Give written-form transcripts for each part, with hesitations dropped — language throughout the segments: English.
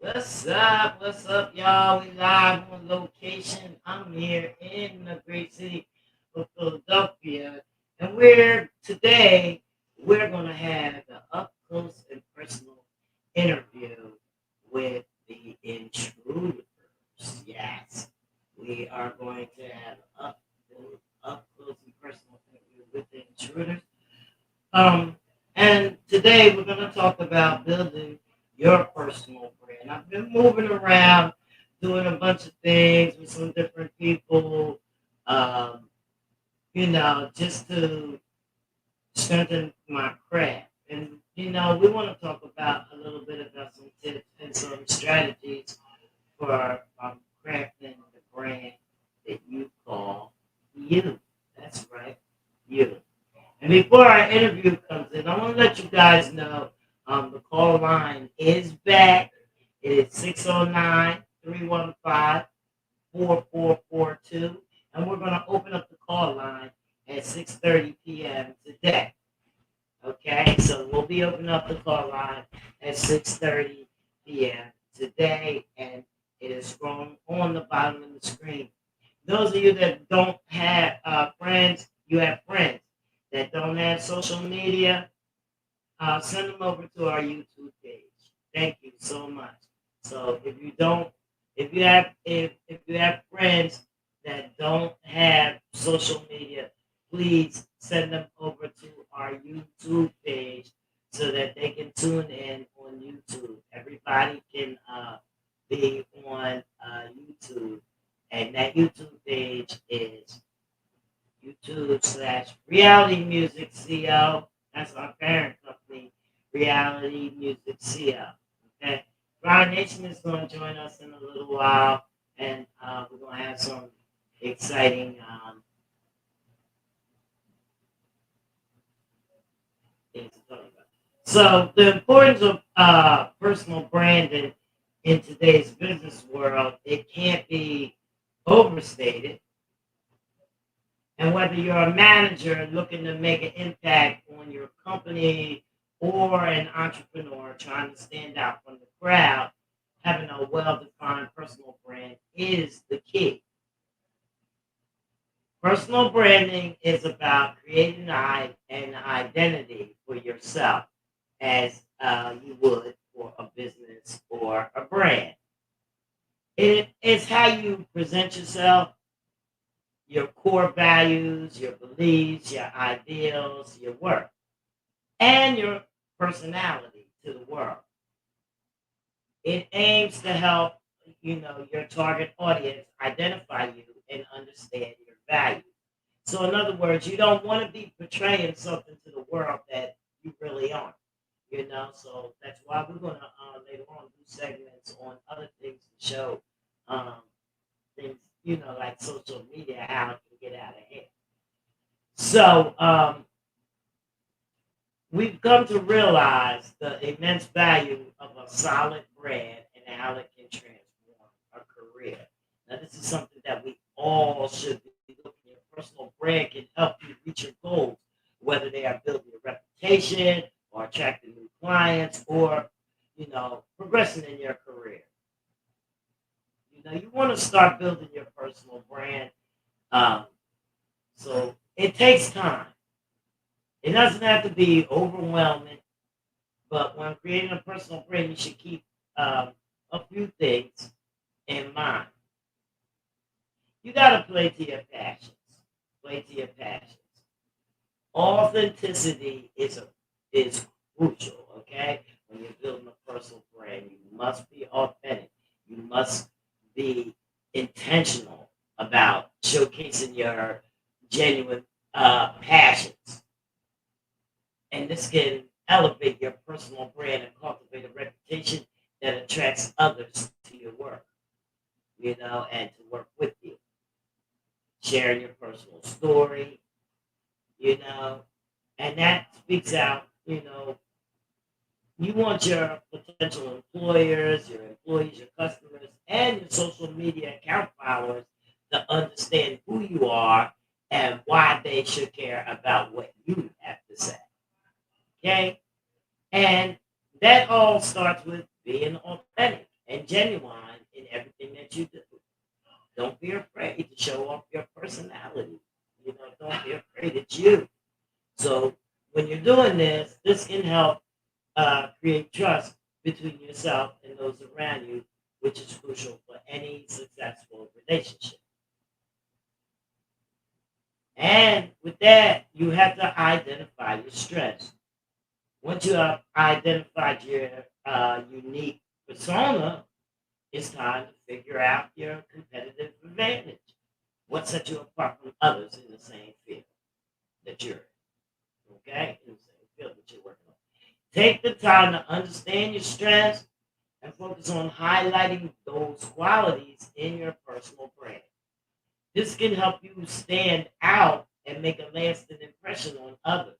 What's up? What's up, y'all? We live on location. I'm here in the great city of Philadelphia, and we're gonna have an up close and personal interview with the intruders. Yes, we are going to have up close and personal interview with the intruders. Um, and today we're going to talk about building your personal brand. I've been moving around, doing a bunch of things with some different people, um, just to strengthen my craft. And, we want to talk about a little bit about some tips and some strategies for crafting the brand that you call you. That's right, you. And before our interview comes in, I want to let you guys know the call line is back. It is 609-315-4442. And we're going to open up the call line at 6:30 p.m. today. Okay, so we'll be opening up the call line at 6:30 p.m. today, and it is scrolling on the bottom of the screen. Those of you that don't have friends, you have friends that don't have social media, send them over to our YouTube page. Thank you so much. So if you have friends that don't have social media, please send them over to our YouTube page so that they can tune in on YouTube. Everybody can be on YouTube, and that YouTube page is YouTube/ Reality Music CO. That's our parent company, Reality Music CO. Okay. Fire Nation is going to join us in a little while, and we're going to have some exciting things to talk about. So, the importance of personal branding in today's business world, it can't be overstated. And whether you're a manager looking to make an impact on your company or an entrepreneur trying to stand out from the crowd, having a well defined personal brand is the key. Personal branding is about creating an identity for yourself as you would for a business or a brand. It's how you present yourself, your core values, your beliefs, your ideals, your work, and your personality to the world. It aims to help, your target audience identify you and understand your value. So in other words, you don't want to be portraying something to the world that you really aren't. So that's why we're going to later on do segments on other things to show um, things, like social media, how it can get out of hand. So we've come to realize the immense value of a solid brand and how it can transform a career. Now, this is something that we all should be looking at. Your personal brand can help you reach your goals, whether they are building a reputation or attracting new clients or, progressing in your career. You want to start building your personal brand. Um, so it takes time. It doesn't have to be overwhelming, but when creating a personal brand, you should keep a few things in mind. You got to play to your passions. Play to your passions. Authenticity is crucial. Okay, when you're building a personal brand, you must be authentic. You must be intentional about showcasing your genuine passions, and this can elevate your personal brand and cultivate a reputation that attracts others to your work, and to work with you. Sharing your personal story, you know, and that speaks out, you want your potential employers, your employees, your customers, and your social media account followers to understand who you are and why they should care about what you have to say. Okay? And that all starts with being authentic. and genuine in everything that you do. Don't be afraid to show off your personality. Don't be afraid it's you. So when you're doing this, this can help create trust between yourself and those around you, which is crucial for any successful relationship. And with that, you have to identify your strengths. Once you have identified your unique persona, it's time to figure out your competitive advantage. What sets you apart from others in the same field that you're in? Okay? In the same field that you're working on. Take the time to understand your strengths and focus on highlighting those qualities in your personal brand. This can help you stand out and make a lasting impression on others.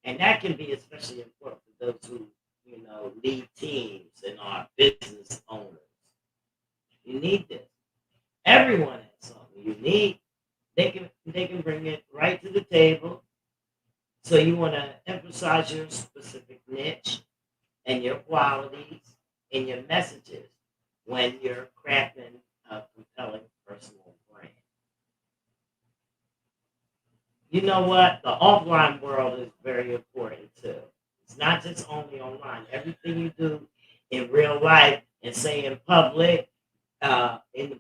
And that can be especially important for those who, lead teams and are business owners. You need this. Everyone has something unique. They can bring it right to the table. So you want to emphasize your specific niche and your qualities and your messages when you're crafting a compelling personal brand. You know what? The offline world is very important too. It's not just only online. Everything you do in real life and say in the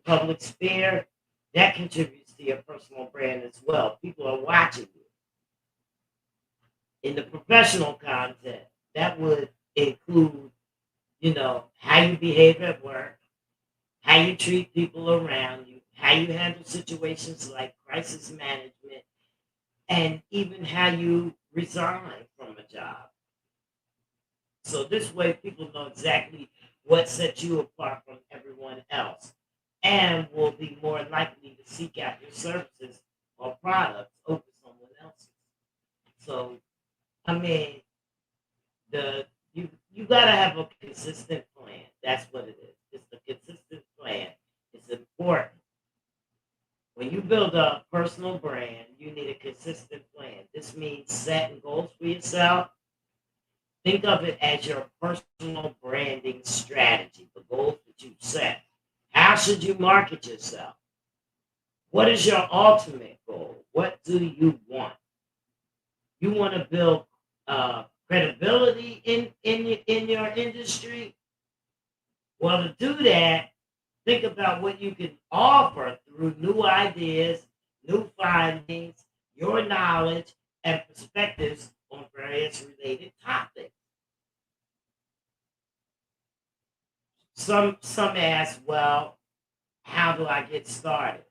public sphere, that contributes to your personal brand as well. People are watching you. In the professional content, that would include, how you behave at work, how you treat people around you, how you handle situations like crisis management, and even how you resign from a job. So this way, people know exactly what sets you apart from everyone else and will be more likely to seek out your services or products over someone else's. So, I mean, the you gotta have a consistent plan. That's what it is. It's the consistent plan. It's important. When you build a personal brand, you need a consistent plan. This means setting goals for yourself. Think of it as your personal branding strategy, the goals that you set. How should you market yourself? What is your ultimate goal? What do you want? You want to build credibility in your industry? Well, to do that, think about what you can offer through new ideas, new findings, your knowledge, and perspectives on various related topics. Some ask, well, how do I get started?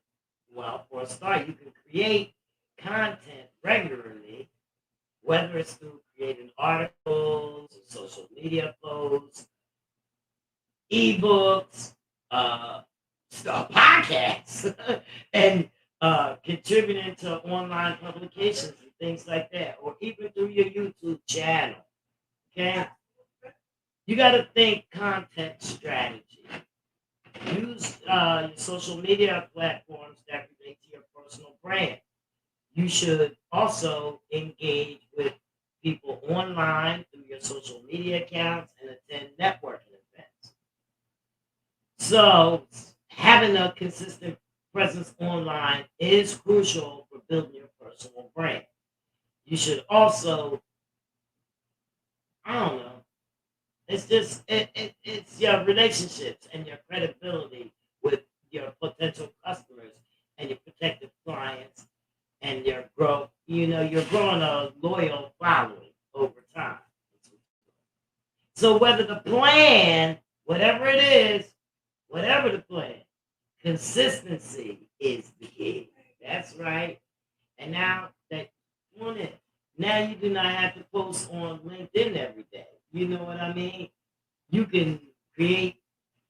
Well, for a start, you can create content regularly, whether it's through creating articles, social media posts, ebooks, uh, podcasts, and contributing to online publications and things like that, or even through your YouTube channel. Okay, you got to think content strategy. Use your social media platforms that relate to your personal brand. You should also engage with people online through your social media accounts and attend networking events. So, having a consistent presence online is crucial for building your personal brand. You should also, I don't know, it's your relationships and your credibility with your potential customers and your protective clients and your growth. You're growing a loyal following over time. So whether the plan, whatever it is, whatever the plan, consistency is the key. That's right. And now that on it, now you do not have to post on LinkedIn every day. You know what I mean? You can create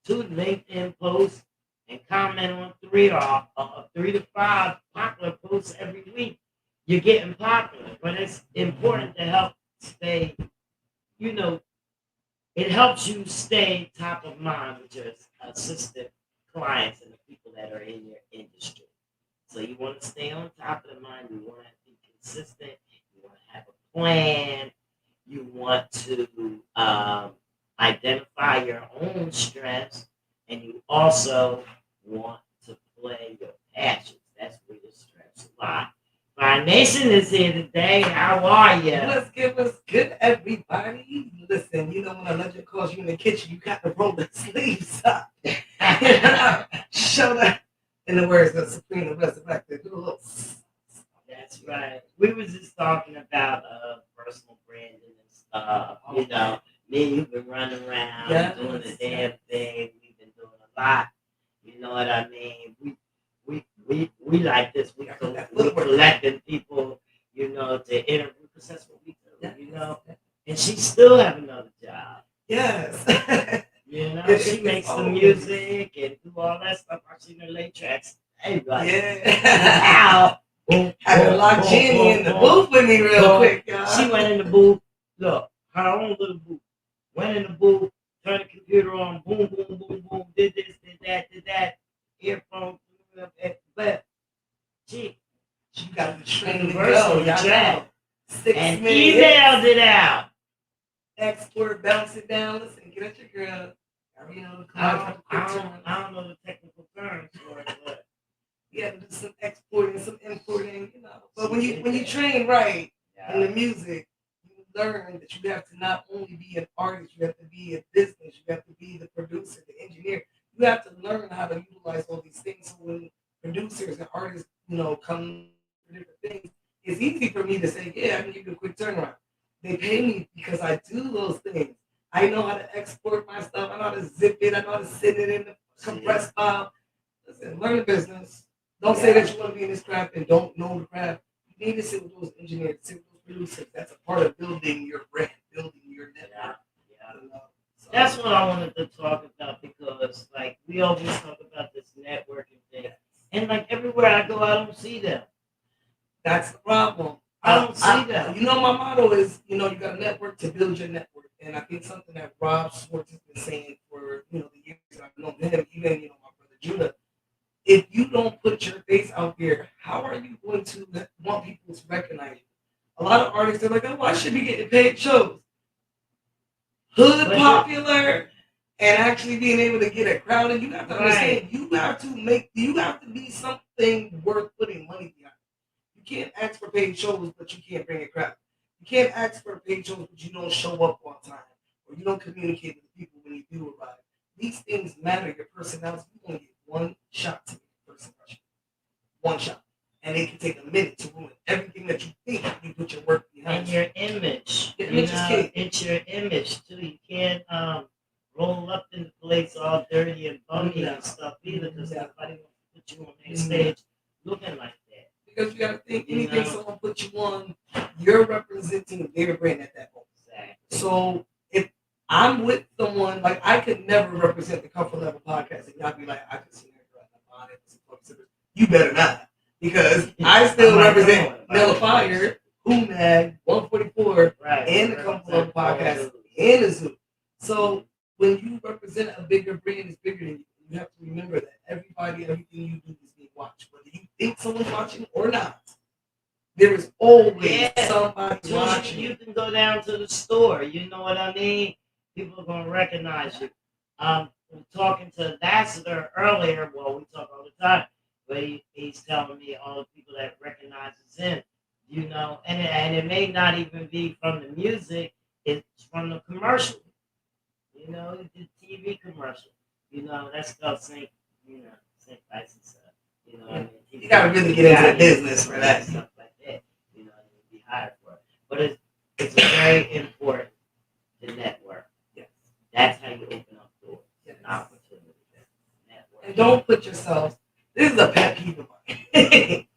two LinkedIn posts and comment on three to five popular posts every week. You're getting popular, but it's important to help stay. You know, it helps you stay top of mind with your assistant clients and the people that are in your industry. So you want to stay on top of the mind. You want to be consistent. You want to have a plan. You want to identify your own strengths, and you also want to play your passions. That's where your strengths lie. My nation is here today. How are you? What's good, everybody? Listen, when a legend calls you in the kitchen, you got to roll the sleeves up. Show that, in the words of Supreme Resurrected, do a little. That's right. We was just talking about personal branding and stuff. Me and you've been running around doing the damn thing. We've been doing a lot. You know what I mean? We like this. We collecting people, to interview because that's what we do. And she still have another job. Yes. She makes the music and do all that stuff. I seen her late tracks. Hey, like, yeah. Boom, had to lock Jenny in the booth with me real quick, y'all. She went in the booth. Look, her own little booth. Went in the booth, turned the computer on, boom, boom, boom, boom, did this, did that, earphones, but she got the training to go, y'all. 6 and minutes. emailed it out. Export, bounce it down. Listen, get at your girl. I don't know the technical terms for it, but you have to do some exporting, some importing, But when you train right in the music, you learn that you have to not only be an artist, you have to be a business, you have to be the producer, the engineer. You have to learn how to utilize all these things. So when producers and artists, come for different things, it's easy for me to say, yeah, I can give you a quick turnaround. They pay me because I do those things. I know how to export my stuff. I know how to zip it. I know how to send it in the compressed file. Listen, learn the business. Don't say that you want to be in this craft and don't know the craft. You need to sit with those engineers, sit with those producers. That's a part of building your brand, building your network. Yeah. So that's what I wanted to talk about because, like, we always talk about this networking thing. And, like, everywhere I go, I don't see them. That's the problem. I don't see them. My motto is, you got a network to build your network. And I think something that Rob Schwartz has been saying for, the years that I've known him, even, my brother Judah, if you don't put your face out there, how are you going to want people to recognize you? A lot of artists are like, oh, I should be getting paid shows. Hood popular and actually being able to get a crowd, and you have to understand, you have to be something worth putting money behind. You can't ask for paid shows, but you can't bring a crowd. You can't ask for paid shows, but you don't show up on time, or you don't communicate with the people when you do arrive. These things matter. Your personality. You only get one shot to make a first impression. One shot. And it can take a minute to ruin everything that you think you put your work behind. And your image. Your image is key. It's your image, too. You can't roll up in the place all dirty and bummy and stuff either because nobody wants to put you on their stage looking like that. Because you got to think, anything someone puts you on, you're representing their brand at that moment. Exactly. So if I'm with someone, like I could never represent the Comfort Level podcast, and y'all be like, I can see her on it. You better not, because I still represent Mel Fire, Mag, 144, and the Comfort Level podcast, and the Zoo. So when you represent a bigger brand, it's bigger than you. You have to remember that everything you do is being watched, whether you think someone's watching or not. There is always somebody watching. You can go down to the store. You know what I mean? People are gonna recognize you. Talking to Ambassador earlier. Well, we talk all the time, but he's telling me all the people that recognizes him. And it may not even be from the music. It's from the commercial. The TV commercial. That's called St. St. License. You gotta really get into the business for that. Stuff like that. Be hired for it. But it's very important to network. Yes. That's how you open up doors. Yes. Opportunity. Network. And don't put yourself. This is a pet peeve of mine.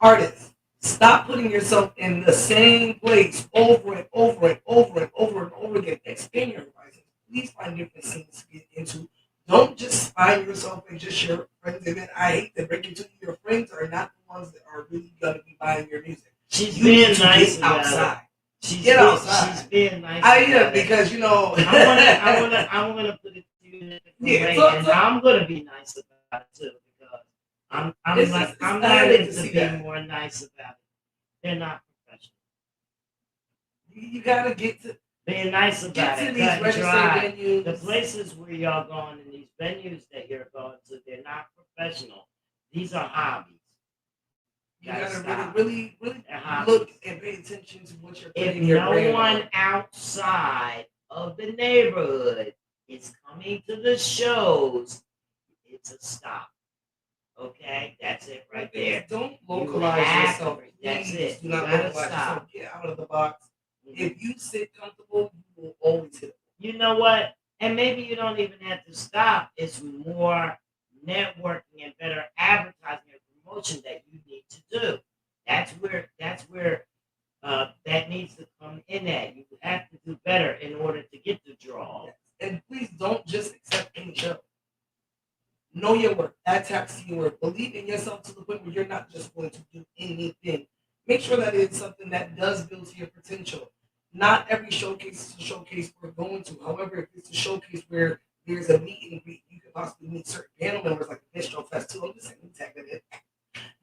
Artists, stop putting yourself in the same place over and over and over and over and over again. Expand your horizons. Please find different scenes to get into. Don't just find yourself in just your friends. And then I hate to break it to you, your friends are not the ones that are really going to be buying your music. She's being nice outside. Get outside. She's being nice. Because I wanna put it to you and I'm gonna be nice about it too because I'm learning to be more nice about it. They're not professional. You gotta get to. Being nice Get about to it. these Cut and registered dry. venues. The places where y'all going and these venues that you're going to, they're not professional. These are hobbies. You gotta really They're look hobbies. and pay attention to what you're If putting your no brand one on. outside of the neighborhood is coming to the shows, it's a stop. Okay, that's it right there. Don't You localize have yourself. to- that's Please it. do You not gotta localize stop. yourself. Get out of the box. Mhm. If you sit comfortable, you will always hit it. You know what? And maybe you don't even have to stop. It's more networking and better advertising and promotion that you need to do. That's where that needs to come in at. You have to do better in order to get the draw. And please don't just accept any show. Know your work. Add tax to your work. Believe in yourself to the point where you're not just going to do anything. Make sure that it's something that does build to your potential. Not every showcase is a showcase we're going to. However, if it's a showcase where there's a meet and greet, you can possibly meet certain panel members like the Bistro Fest too. I'm just saying, tag that in.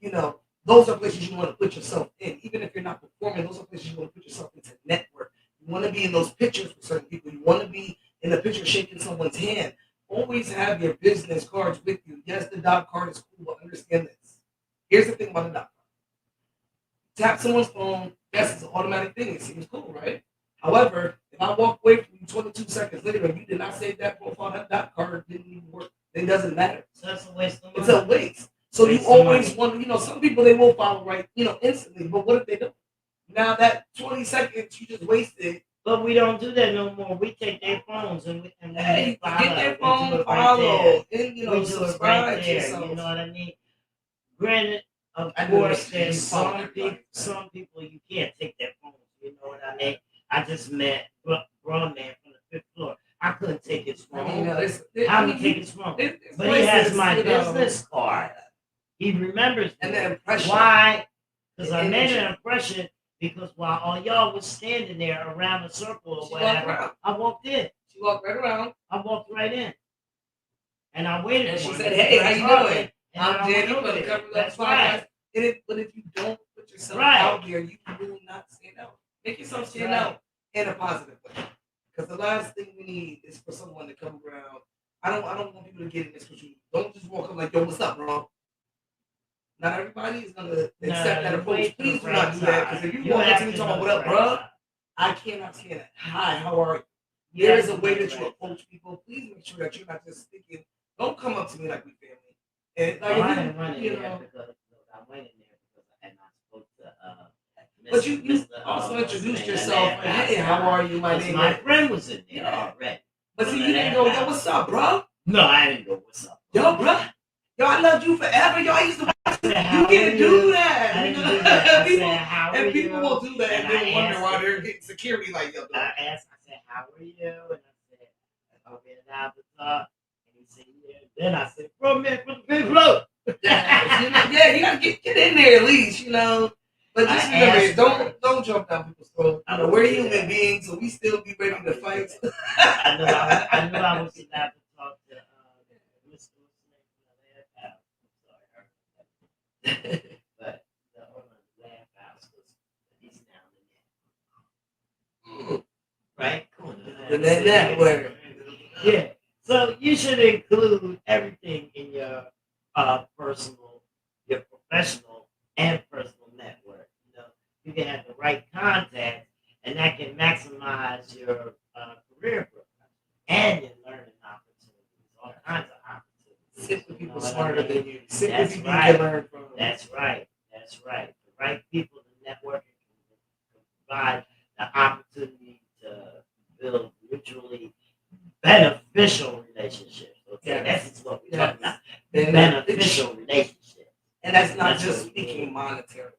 You know, those are places you want to put yourself in. Even if you're not performing, those are places you want to put yourself into network. You want to be in those pictures with certain people. You want to be in the picture shaking someone's hand. Always have your business cards with you. Yes, the dot card is cool, but understand this. Here's the thing about the dot card. Tap someone's phone, yes, it's an automatic thing. It seems cool, right? However, if I walk away from you 22 seconds later and you did not save that profile, that dot card didn't even work. It doesn't matter. So that's a waste of money. It's a waste. So you always want to, some people they will follow right, instantly. But what if they don't? Now that 20 seconds you just wasted. But we don't do that no more. We take their phones and we Hey, follow. get their We phone, do it follow, right and we do it subscribe right to there. yourself. You know what I mean? Granted, of I know course, that there's you follow some everybody. some people you can't take their phones. You know what I mean? I just met Brown Man from the fifth floor. I couldn't take his phone. I'm gonna take his phone, but he has my business card. He remembers me. And the impression. Why? Because I made an impression. Because while all y'all was standing there around the circle or whatever, I walked in. She walked right around. I walked right in, and I waited. And for she him. said, "Hey, how you doing? I'm I Danny went from the over Cover there. Up That's Podcast." right. But if you don't put yourself Right. out there, you will not stand out. Make yourself stand out in a positive way. Because the last thing we need is for someone to come around. I don't want people to get in this with you. Don't just walk up like, "Yo, what's up, bro?" Not everybody is gonna accept that approach. Please do not do that. Because if you walk up to me talking, "What up, bro?" I cannot stand that. "Hi, how are you?" There is a way that you approach people. Please make sure that you're not just thinking. Don't come up to me like we family. And like, I didn't run in there because I went in there because I had not spoke to. But you also introduced yourself. Hey, how are you? My name. My friend was in there already. But see, you didn't go, "Yo, what's up, bro?" No, I didn't go, "What's up, "Yo, bro? Yo, I loved you forever. Yo, I used to." You can't do that. I didn't do that. And people will do that and then wonder why they're getting security like yo. I asked, I said, "How are you?" And I said, "I'll get an avatar." And he said, "Yeah." Then I said, "Bro, man, put the big float." Yeah, you gotta get in there at least, But just remember, don't jump down people's throats. We're human beings, so we still be ready to fight. I knew I was allowed to talk to Mr. But the owner of the Laugh House was he's down in there. Right? The network. Yeah. So you should include everything in your personal, your professional and personal network. You can have the right contacts, and that can maximize your career growth and your learning opportunities, all kinds of opportunities. Sit with people smarter than you. Sit That's with people right. you can learn from. That's right. That's right. The right people in networking can provide the opportunity to build mutually beneficial relationships. Okay, that's what we're talking about. Beneficial relationships. And that's not just speaking monetarily.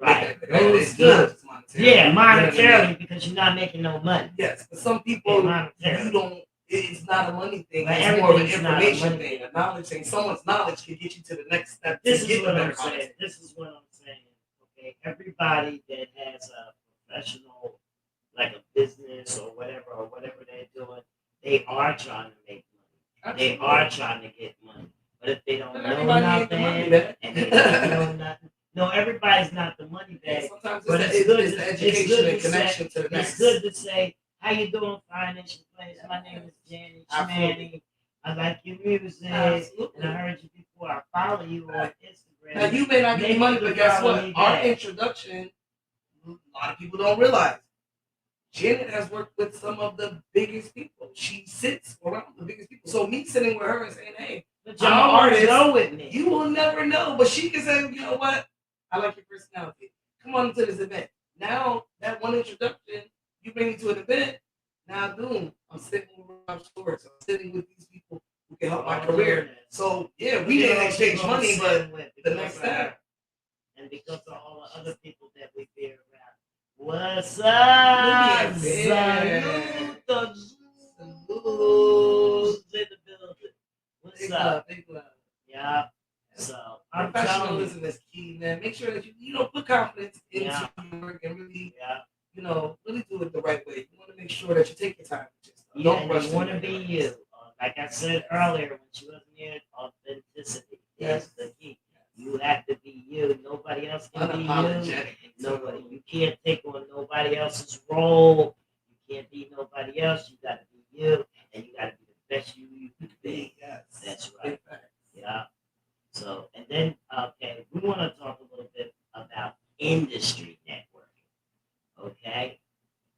Right. It's good. Yeah, monetarily because you're not making no money. Yes, but some people you don't. It's not a money thing. But it's more of an everything's not a information money thing, a knowledge thing. Someone's knowledge can get you to the next step. This to is get what the I'm better saying. knowledge. This is what I'm saying. Okay, everybody that has a professional, like a business or whatever they're doing, they are trying to make money. They are trying to get money. But if they don't know nothing and they don't know nothing, no, everybody's not the money bag. Sometimes But it's the education and connection to the next. It's good to say, How you doing, Financial Place? My name is Absolutely. JANNYSHMANNY. I like your music, Absolutely. and I heard you before. I follow you on Instagram. Now you may not give me Maybe money, you but can guess follow what? me Our back. introduction, a lot of people don't realize. Janet has worked with some of the biggest people. She sits around the biggest people. So me sitting with her and saying, "Hey, But I'm an y'all want to artist," go with me. you will never know. But she can say, "You know what? I like your personality. Come on to this event." Now that one introduction, you bring me to an event. Now, boom, I'm sitting with Rob Schwartz. I'm sitting with these people who can help my career. So yeah, we didn't exchange money, but the next step. And because of all the other people that we be around. What's up? Salute. Salute in the building. What's Big up? love, big love. Yeah. So I'm telling you. Professionalism is key, man. Make sure that you know put confidence into Yeah. your work and really Yeah. really do it the right way. You want to make sure that you take your time with your stuff. Yeah, Don't and rush you want to through be it. you. Like I said earlier, when she wasn't here, authenticity Yes. is the key. You have to be you. Nobody else can be you. Unapologetic. Nobody. You can't take on nobody else's role. You can't be nobody else. You got to be you, and you got to be the best you can be. Yes. That's right. Yeah. So, and then, okay, we want to talk a little bit about industry networking. Okay,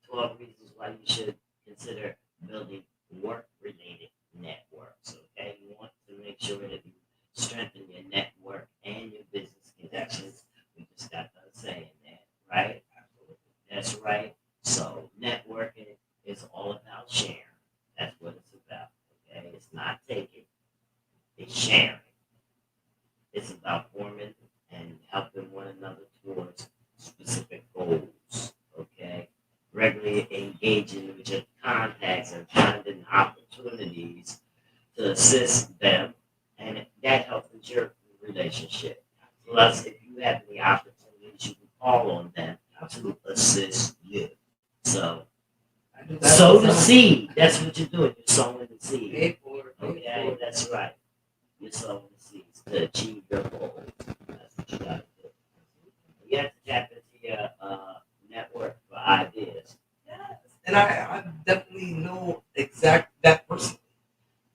12 reasons why you should consider building work-related networks. Okay, you want to make sure that you strengthen your network and your business connections. We just got done saying that, right? That's right. So networking is all about sharing. That's what it's about. Okay, it's not taking; it's sharing. It's about forming and helping one another towards specific goals. Okay, regularly engaging with your contacts and finding opportunities to assist them, and that helps your relationship. Plus, if you have any opportunities, you can call on them to assist you. So, sow the seed. That's what you're doing. You're sowing the seed. Okay, that's right. You're sowing the seeds to achieve your goal. That's what you got to do. You have to tap into your network for ideas. And I definitely know exact that person.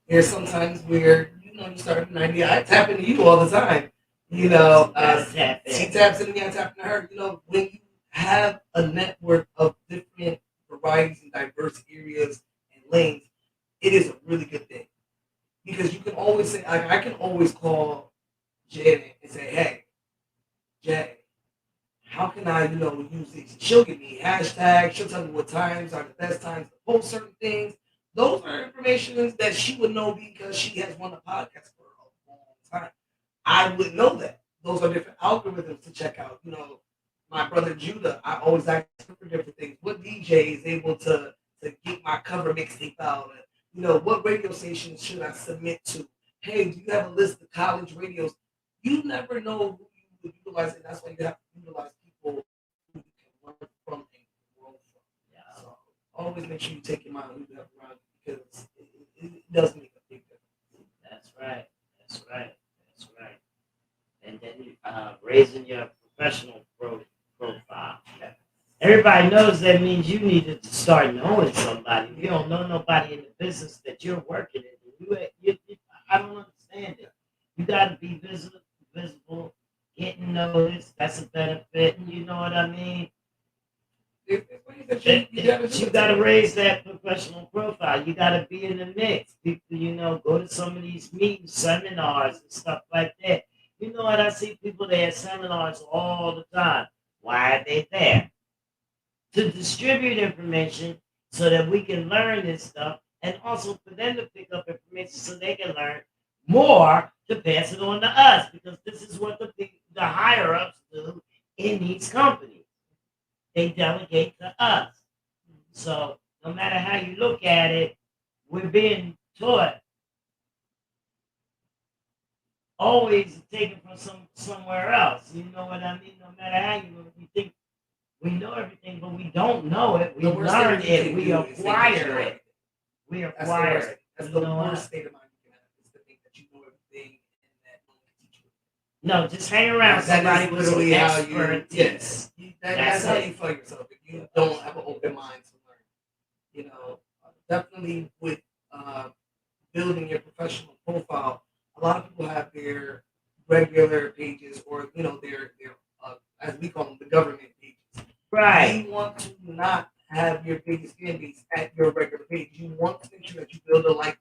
There's sometimes where you start an idea. I tap into you all the time. She taps into me. I tap into her. When you have a network of different varieties and diverse areas and lanes, it is a really good thing because you can always say, I can always call Janet and say, "Hey, Jay, how can I, use these?" She'll give me hashtags. She'll tell me what times are the best times to post certain things. Those are information that she would know because she has run a podcast for a long time. I would know that. Those are different algorithms to check out. My brother Judah, I always ask him for different things. What DJ is able to get my cover mixtape out? What radio stations should I submit to? Hey, do you have a list of college radios? You never know who you would utilize, and that's why you have to utilize people who you can learn from and grow from. Yeah. So always make sure you take your mind who you have around you because it does make a big difference. That's right. That's right. That's right. And then raising your professional profile. Everybody knows that means you need to start knowing somebody. If you don't know nobody in the business that you're working in, I don't understand it. You got to be visible, getting noticed. That's a benefit. You know what I mean? You got to raise that professional profile. You got to be in the mix. People, go to some of these meetings, seminars, and stuff like that. You know what? I see people there at seminars all the time. Why are they there? To distribute information so that we can learn this stuff and also for them to pick up information so they can learn more to pass it on to us because this is what the higher ups do in these companies. They delegate to us. So no matter how you look at it, we're being taught always taken from somewhere else. You know what I mean? No matter how you think we know everything, but we don't know it. We learn it. We acquire it. We acquire it. That's the worst state of mind you can have is to think that you know everything and that no one can teach you. No, just hang around somebody with some expertise. That's how you find yourself if you don't have an open mind to learn. Definitely with uh, building your professional profile, a lot of people have their regular pages or their as we call them the government pages. Right. You want to not have your biggest fan base at your regular page. You want to make sure that you build a like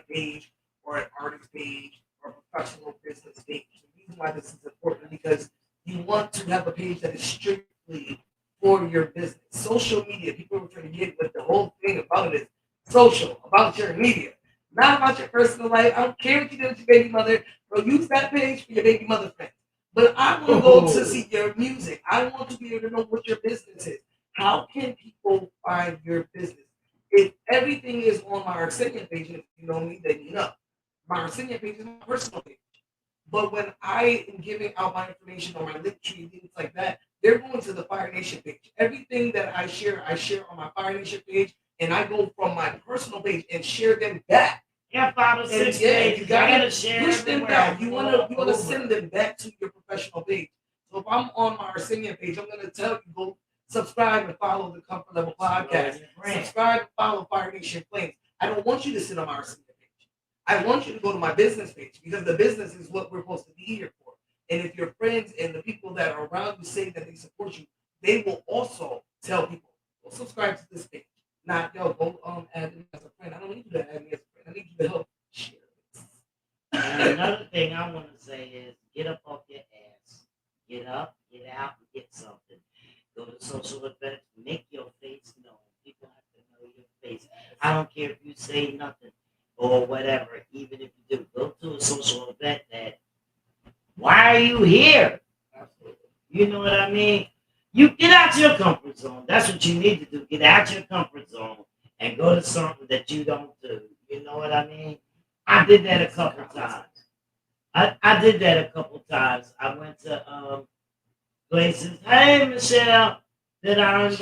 page or an artist page or a professional business page. The reason why this is important because you want to have a page that is strictly for your business. Social media, people are trying to get what the whole thing about it is social, about your media, not about your personal life. I don't care what you did with your baby mother. Bro, use that page for your baby mother friends. But I want to go to see your music. I want to be able to know what your business is. How can people find your business? If everything is on my Arsenio page, and if you know me, then you know. My Arsenio page is my personal page. But when I am giving out my information on my link tree, things like that, they're going to the Fire Nation page. Everything that I share on my Fire Nation page, and I go from my personal page and share them back. Yeah, 5 or 6 Yeah, pages. you gotta share push them everywhere. back. You wanna Over. send them back to your professional page. So if I'm on my Arsenio page, I'm gonna tell you go subscribe and follow the Comfort Level Podcast. Subscribe and follow Fire Nation Flames. I don't want you to sit on my Arsenio page. I want you to go to my business page because the business is what we're supposed to be here for. And if your friends and the people that are around you say that they support you, they will also tell people, go subscribe to this page. Not yo, go add me as a friend. I don't need you to add me as a friend. I need you to help share this. And another thing I want to say is get up off your ass. Get up, get out, and get something. Go to social events, make your face known. People have to know your face. I don't care if you say nothing or whatever, even if you do. Go to a social event that, why are you here? You know what I mean? You get out your comfort zone. That's what you need to do. Get out your comfort zone and go to something that you don't do. You know what I mean? I did that a couple times. I did that a couple times. I went to places. Hey, Michelle, that I don't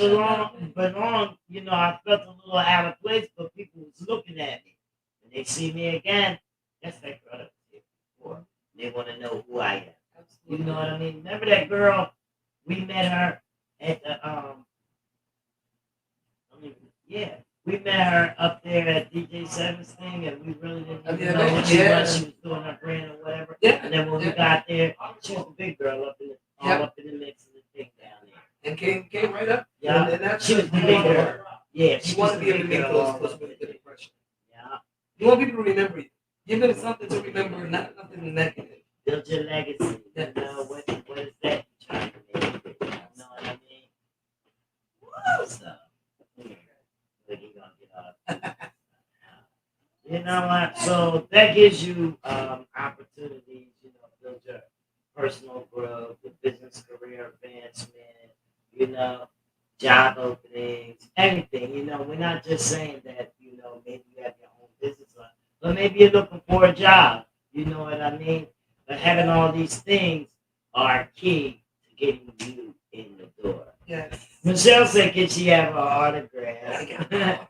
belong. You know, I felt a little out of place, but people was looking at me. When they see me again, that's that girl that was here before. They want to know who I am. You know what I mean? Remember that girl? We met her at the yeah. We met her up there at DJ Seven's thing, and we really didn't even know what she was. She was doing her brand or whatever. Yeah. And then when we got there, she was a big girl up in the up in the mix of the thing down there. And came right up. Yeah. And that's she was the big girl. Yeah. You want to be able to make those with a good impression. Yeah. You want people to remember you. Give them something to remember, not nothing negative. Build your legacy. You know what is that you're trying to make? You know what I mean? What's up? You know what? So that gives you opportunities, you know, build your personal growth, your business career advancement, you know, job openings, anything. You know, we're not just saying that, you know, maybe you have your own business, but maybe you're looking for a job. You know what I mean? But having all these things are key to getting you in the door. Yes. Michelle said, can she have her autograph?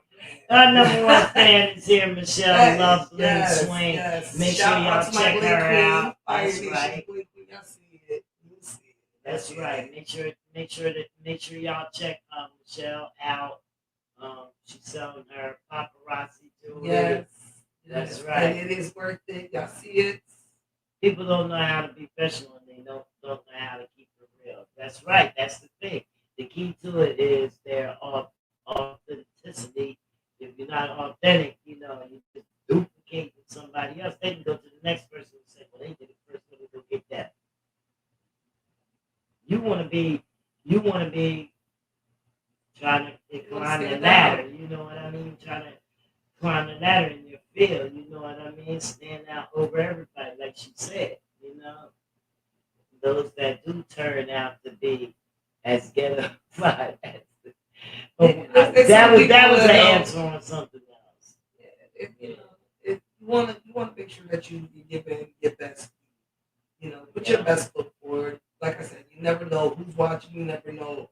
Our number one fan is here, Michelle. Yes, Love Bling yes, Swing. yes. Make Shout sure y'all out to my check Bling her Queen. out. Fire That's Nation right. Bling Queen. Y'all see it. You see it. That's right. Make sure y'all check Michelle out. She's selling her paparazzi jewelry. Yes. That's right. And it is worth it. Y'all see it. People don't know how to be professional and they don't know how to keep it real. That's right. That's the thing. The key to it is their authenticity. If you're not authentic, you know, you just duplicate with somebody else. They can go to the next person and say, well, they did it first, let me go get that. You want to be trying to climb the ladder. You know what I mean? Trying to climb the ladder in your field. You know what I mean? Stand out over everybody, like she said. You know, those that do turn out to be as ghetto as that was the answer on something else. Yeah, if you want to make sure that you give in your best. You know, put your best foot forward. Like I said, you never know who's watching. You never know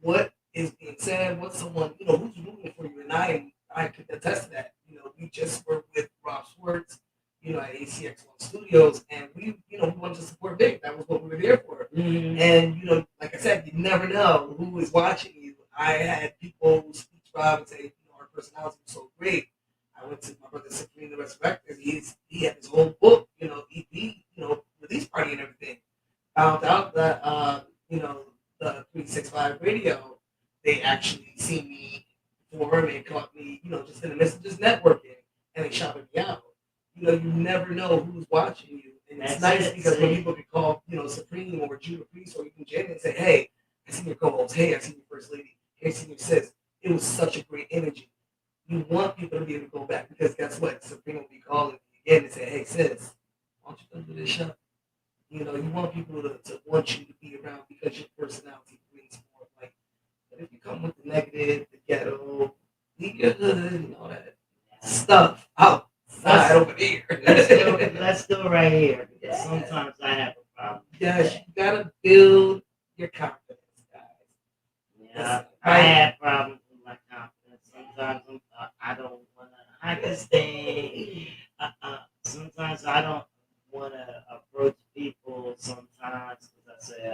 what is being said. What someone who's rooting for you. And I can attest to that. You know, we just worked with Rob Schwartz, at ACX1 Studios, and we wanted to support Big. That was what we were there for. Mm-hmm. And like I said, you never know who is watching you. I had people speak Rob and say, our personality was so great. I went to my brother Supreme the Resurrector. He had his whole book, EP, release party and everything. Found out that the 365 radio, they actually see me for and they caught me, just in the midst of just networking and they shouted me out. You never know who's watching you. And it's nice because when people can call, Supreme or Judah Priest or even Jen and say, hey, I seen your co-host, hey, I seen your first lady, hey, I seen your sis. It was such a great energy. You want people to be able to go back because guess what? Supreme will be calling you again and say, hey, sis, why don't you come do this show? You want people to want you to be around because your personality brings more light. But if you come with the negative, the ghetto, leave your hood and all that stuff outside over there. Let's do it right here because sometimes I have a problem. Yes, you gotta build your confidence, guys. Yeah, I have problems with my confidence. Sometimes I don't want to hide this thing. Sometimes I don't want to approach people sometimes because I say,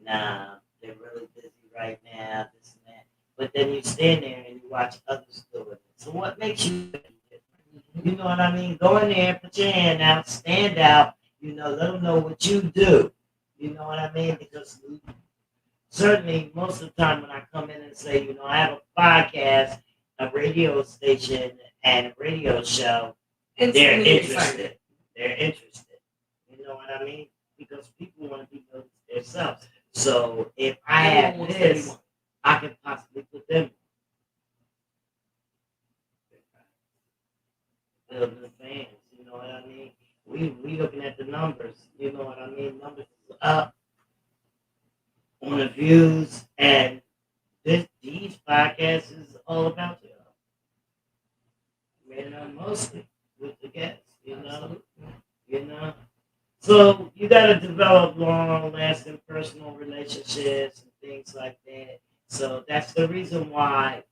nah, they're really busy right now, this and that. But then you stand there and you watch others doing it. So what makes you different? You know what I mean? Go in there, put your hand out, stand out, let them know what you do. You know what I mean? Because certainly most of the time when I come in and say, I have a podcast, a radio station, and a radio show, they're interested. They're interested. You know what I mean? Because people want to be noticed themselves. So if I have this, I can possibly put them building the fans. You know what I mean? We looking at the numbers. You know what I mean? Numbers is up on the views, and these podcasts is all about mostly with the guests. You know. So you got to develop long-lasting personal relationships and things like that. So that's the reason why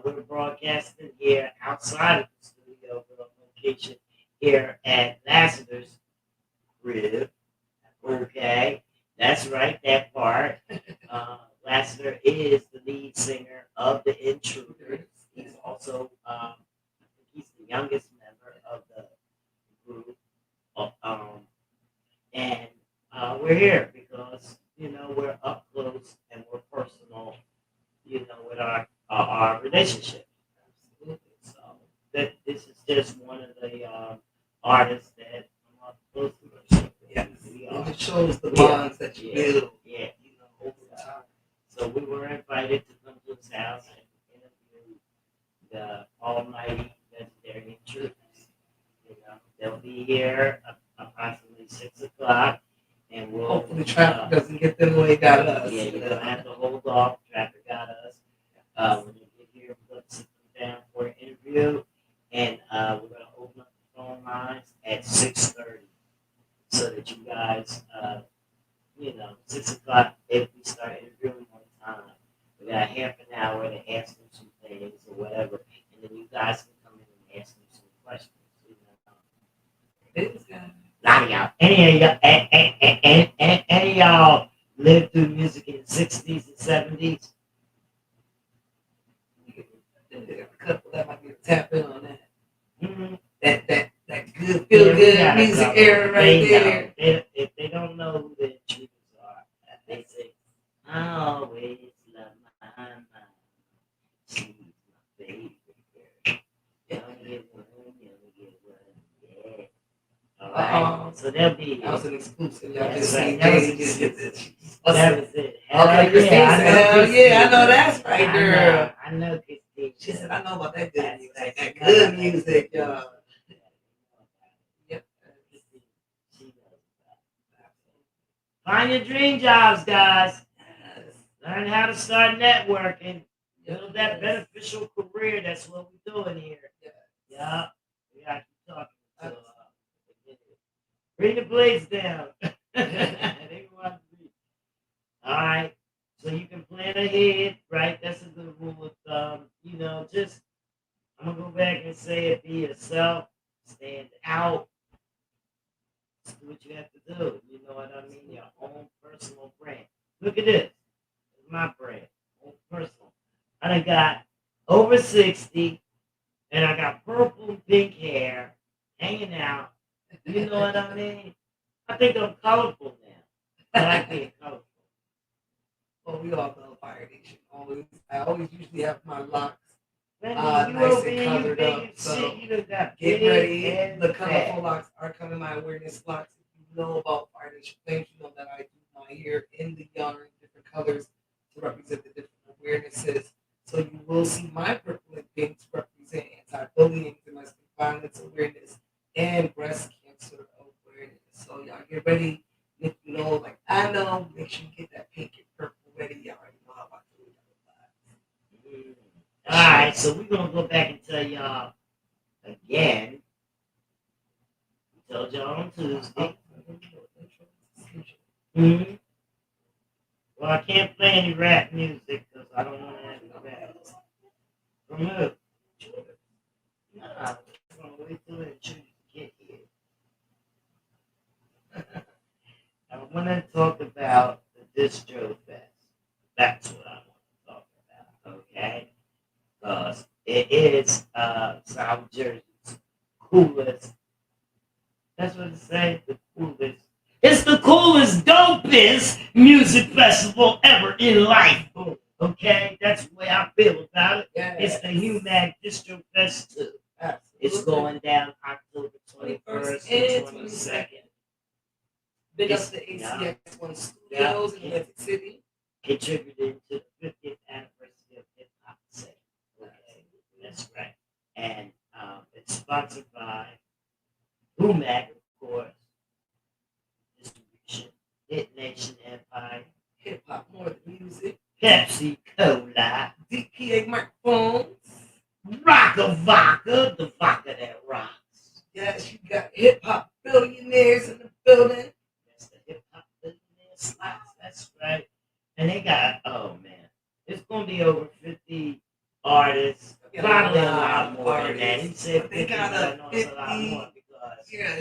we're broadcasting here outside of the studio, the location here at Lassiter's crib. Okay, that's right, that part. Lassiter is the lead singer of the Intruders. He's also, I think he's the youngest member of the group. And we're here because we're up close and we're personal, with our relationship. Absolutely. So this is just one of the artists that I'm up close to. Yes. And it shows the bonds that you build. Yeah. Over time. So we were invited to come to his house and interview the almighty legendary Intruders. They'll be here approximately 6 o'clock, and we'll hopefully traffic doesn't get them the way it got us. Yeah, you're gonna have to hold off. Traffic got us. When you get here, we're gonna sit them down for an interview, and we're gonna open up the phone lines at 6:30, so that you guys, 6 o'clock. If we start interviewing one time, we got half an hour to ask them some things or whatever, and then you guys can come in and ask them some questions. A lot of y'all. Any of y'all lived through music in the 60s and 70s? A couple that might be able to tap in on that. Mm-hmm. That good feel good music era right there. If they don't know who the Intruders are, they say, I always love my mama. She's my favorite girl. Young get one, yeah. All right. So they'll be. That was an exclusive. Y'all just right. That was it. Okay, hell yeah, I know that's right, girl. I know Christine. She said, I know about that good music. That good music, y'all. Yep. She knows that. Find your dream jobs, guys. Learn how to start networking. Build that beneficial career. That's what we're doing here. Yeah. We got to keep talking. Bring the blades down. All right. So you can plan ahead, right? That's a good rule of thumb. Just I'm gonna go back and say it. Be yourself. Stand out. Just do what you have to do. You know what I mean? Your own personal brand. Look at this. It's my brand. Own personal. I done got over 60, and I got purple and pink hair hanging out. You know what I mean? I think I'm colorful now. I like being colorful. Well, we all know Fire Nation. I always usually have my locks Man, you nice over and here, you covered big up. and So shit, you done got get big ready. and The fat. colorful locks are coming. My awareness locks. If you know about Fire Nation Flames, you know that I do my hair in the yarn, different colors to represent the different awarenesses. So you will see my purple and pink to represent anti-bullying, domestic violence awareness, and breast cancer awareness. So y'all get ready. If you know, like I know, make sure you get that pink and purple ready. Y'all already know how I do it. All right, so we're gonna go back and tell y'all again. We told y'all on Tuesday. Mm-hmm. Well, I can't play any rap music because I don't want to have any rap. From who? Nah, we're gonna wait till Intruders get here. I want to talk about the Distro Fest. That's what I want to talk about, okay? Because it is South Jersey's coolest. That's what it says, the coolest. It's the coolest, dopest music festival ever in life. Okay? That's the way I feel about it. Yes. It's the Humag Distro Fest 2. Absolutely. It's going down October 21st and 22nd. Big up It's- to the yeah. ACX1 Studios in Yeah. Atlantic City. Contributed to the 50th anniversary of Hip Hop City. Okay, that's right. And it's sponsored by Humag, of course, distribution, Hit Nation Empire, Hip hop more than music. Pepsi Cola, DPA microphones. Rocka Vodka, the vodka that rocks. Yes, you got hip hop billionaires in the building. That's the hip hop billionaire slots. That's right. And they got, oh man, it's going to be over 50 artists. Probably a lot more than that. He said But they 50, got but I a know it's a lot 50 more because Yeah,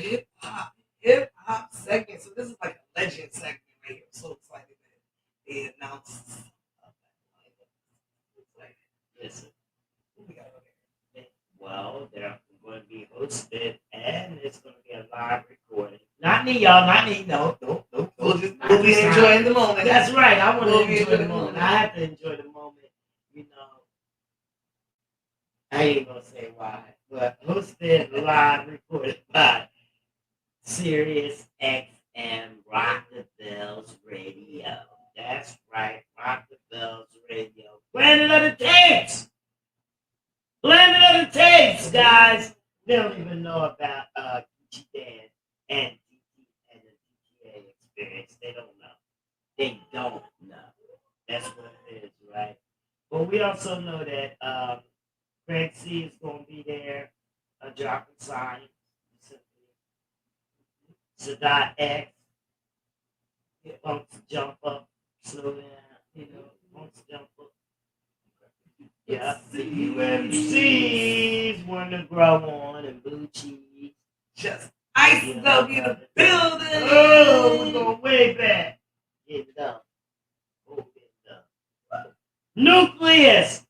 hip hop segment. So this is like a legend segment right here. I'm so excited that they announced. listen, Who we got over there? well, they're going to be hosted and it's going to be a live recording. Not me, y'all. Not me. No. We'll be enjoying the moment. That's right. I want We'll to be enjoy the enjoying the moment. moment. I have to enjoy the moment. You know, I ain't gonna say why, but hosted live recorded by Sirius XM Rock the Bells Radio. That's right, Rock the Bells Radio. Planet of the Tapes. Planet of the Tapes, guys. They don't even know about Gucci Dan and the DTA experience. They don't know. They don't know. That's what it is, right? But we also know that Greg C is going to be there, dropping signs. Sadat X, Punks Jump Up, slow down, you know, Punks Jump Up. Yeah, the UMCs want to grow on and blue cheese. Just ice You know, gonna be in the building. Oh, we're going way back. Get it done. Oh, get it done. Nucleus.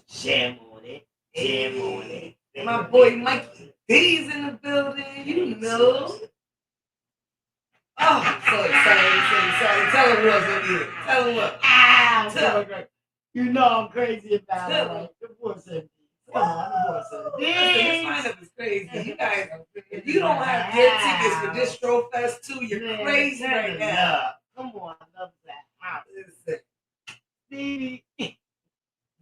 Jam on it. Jam on it. My boy Mikey D's in the building. You know. Oh, I'm so excited. Tell him what's gonna be. Tell him what. Tell him. You know I'm crazy about it. Like, the boy said, come on, the boy said, Listen, this lineup is crazy. You guys, if you don't have your tickets for Distro Fest 2, you're crazy right now. Come on, I love that house. Listen, Stevie.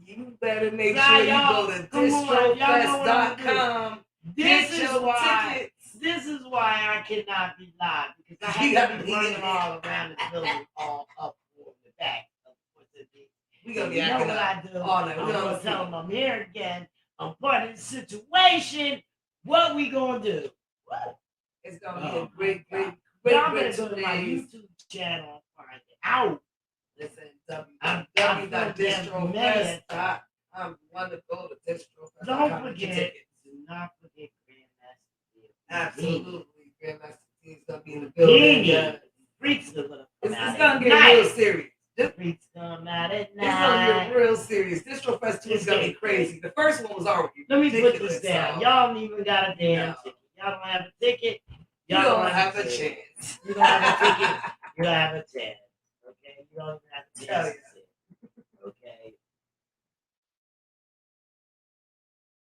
you better make sure you go to distrofest.com. This is why I cannot be live because I have to be running all around the building, all up on the back of what's it. We gonna be acting up all night. I'm gonna tell them I'm here again. I'm part of the situation. What we gonna do? It's gonna be a great I'm gonna go to my YouTube channel and find it out. Listen, www.distrofest. I'm one to go to Distrofest. Don't forget. Do not forget Grandmaster. Absolutely, Grandmaster D is gonna be in the building. Yeah. Freaks are gonna come out. It's gonna be a real series. Freaks come out at night. It's gonna be a real series. Distro one's gonna be crazy. The first one was already Let me ridiculous. put this down. So Y'all don't even got a damn No. ticket. Y'all don't have a ticket. you Y'all don't have a ticket. chance. You don't have a ticket. You don't have a chance. Okay? You don't even have a Tell chance ya. to sit. Okay?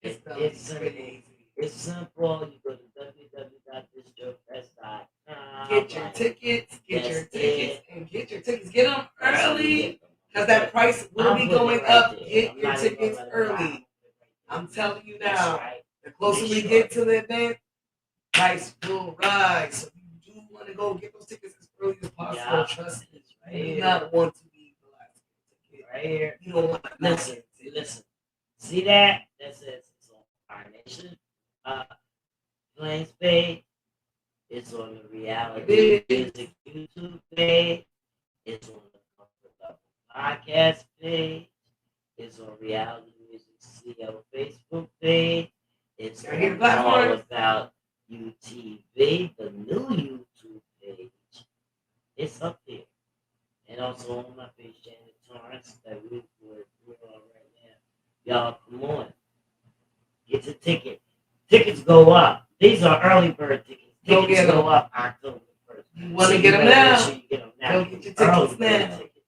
It's gonna It's be simple. crazy. It's simple. You go to www.distrofest.com. Get your tickets. Get That's your tickets. it. And get your tickets. Get them That's how you early. get them. Because that price will I'm be putting going it right up. there. Get I'm your not even tickets gonna let it early. lie. I'm telling you That's now. right. The closer Make we sure. get to the event, price will rise. So if you do want to go get those tickets as early as possible, Yeah. trust me. It's right You do here. not want to be the last ticket. Right here. You don't want to Listen. See that? That says it's on FIRENATION. FLAMEZ page. It's on the Reality Music YouTube page. It's on the Comfort Level Podcast page. It's on Reality Music CO Facebook page. It's Right here, on platform. All About UTV, the new YouTube page. It's up there. And also on my page, Janet Torrance, that we're on right now. Y'all, come on. Get your ticket. Tickets go up. These are early bird tickets. Go Tickets get go 'em. up October 1st. You want to So get them better now? make sure you get 'em now. Go get your Early tickets bird now. tickets.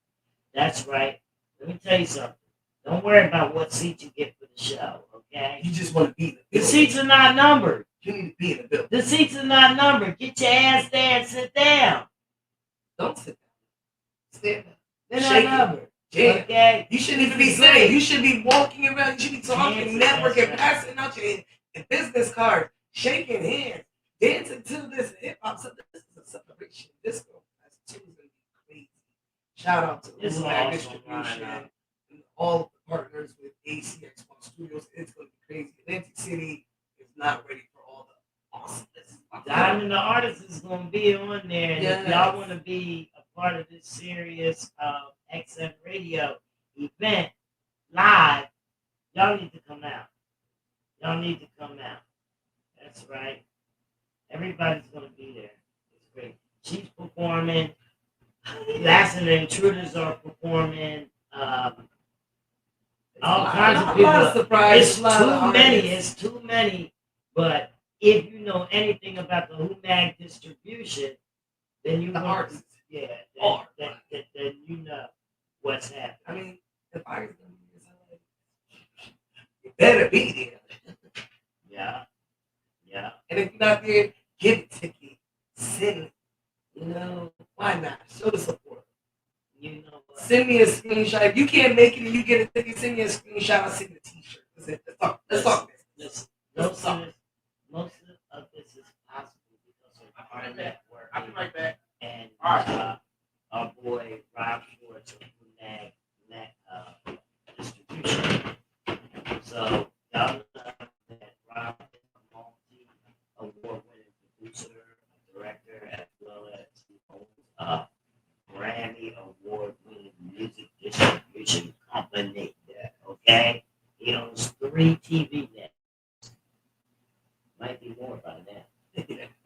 That's right. Let me tell you something. Don't worry about what seat you get for the show, okay? You just want to be in the The building. seats are not numbered. You need to be in the building. The seats are not numbered. Get your ass there and sit down. Don't sit down. Stand up. They're Shake not it. numbered. Jam. Okay? You shouldn't even be This is sitting. great. You should be walking around. You should be talking, Dancing, networking, that's right. passing out your business cards, shaking hands, dancing to this hip hop. So this is a celebration. Disco Fest 2 is going to be crazy. Shout out to It's an Umac awesome Distribution lineup. and all of the partners with ACX1 Studios. It's going to be crazy. Atlantic City is not ready for all the awesomeness. Diamond the Artist is going to be on there. And if Yes. y'all want to be a part of this serious XM radio event live, y'all need to come out. Y'all need to come out. That's right. Everybody's going to be there. It's great. She's performing. Lass and the Intruders are performing. All kinds of I'm people. not surprised. It's too many. It's too many. But if you know anything about the Humag distribution, then you The know, artists. yeah, Are. then you know what's happening. I mean, if I was going to be somebody, you better be there. Yeah, yeah. And if you're not there, get a ticket. Send it. You know, why not? Show the support. You know what? Send me a screenshot. If you can't make it and you get a ticket, send me a screenshot. I'll send you a t-shirt. Let's talk. Let's talk this. Listen, Let's talk. most of this is possible because of our network. I'll be right back. And All right. our boy Rob Schwartz of Nag Distribution. So y'all know that Rob is a multi-award-winning producer, director, as well as he owns a Grammy award-winning music distribution company. Okay, he owns 3 TV networks. Might be more by now.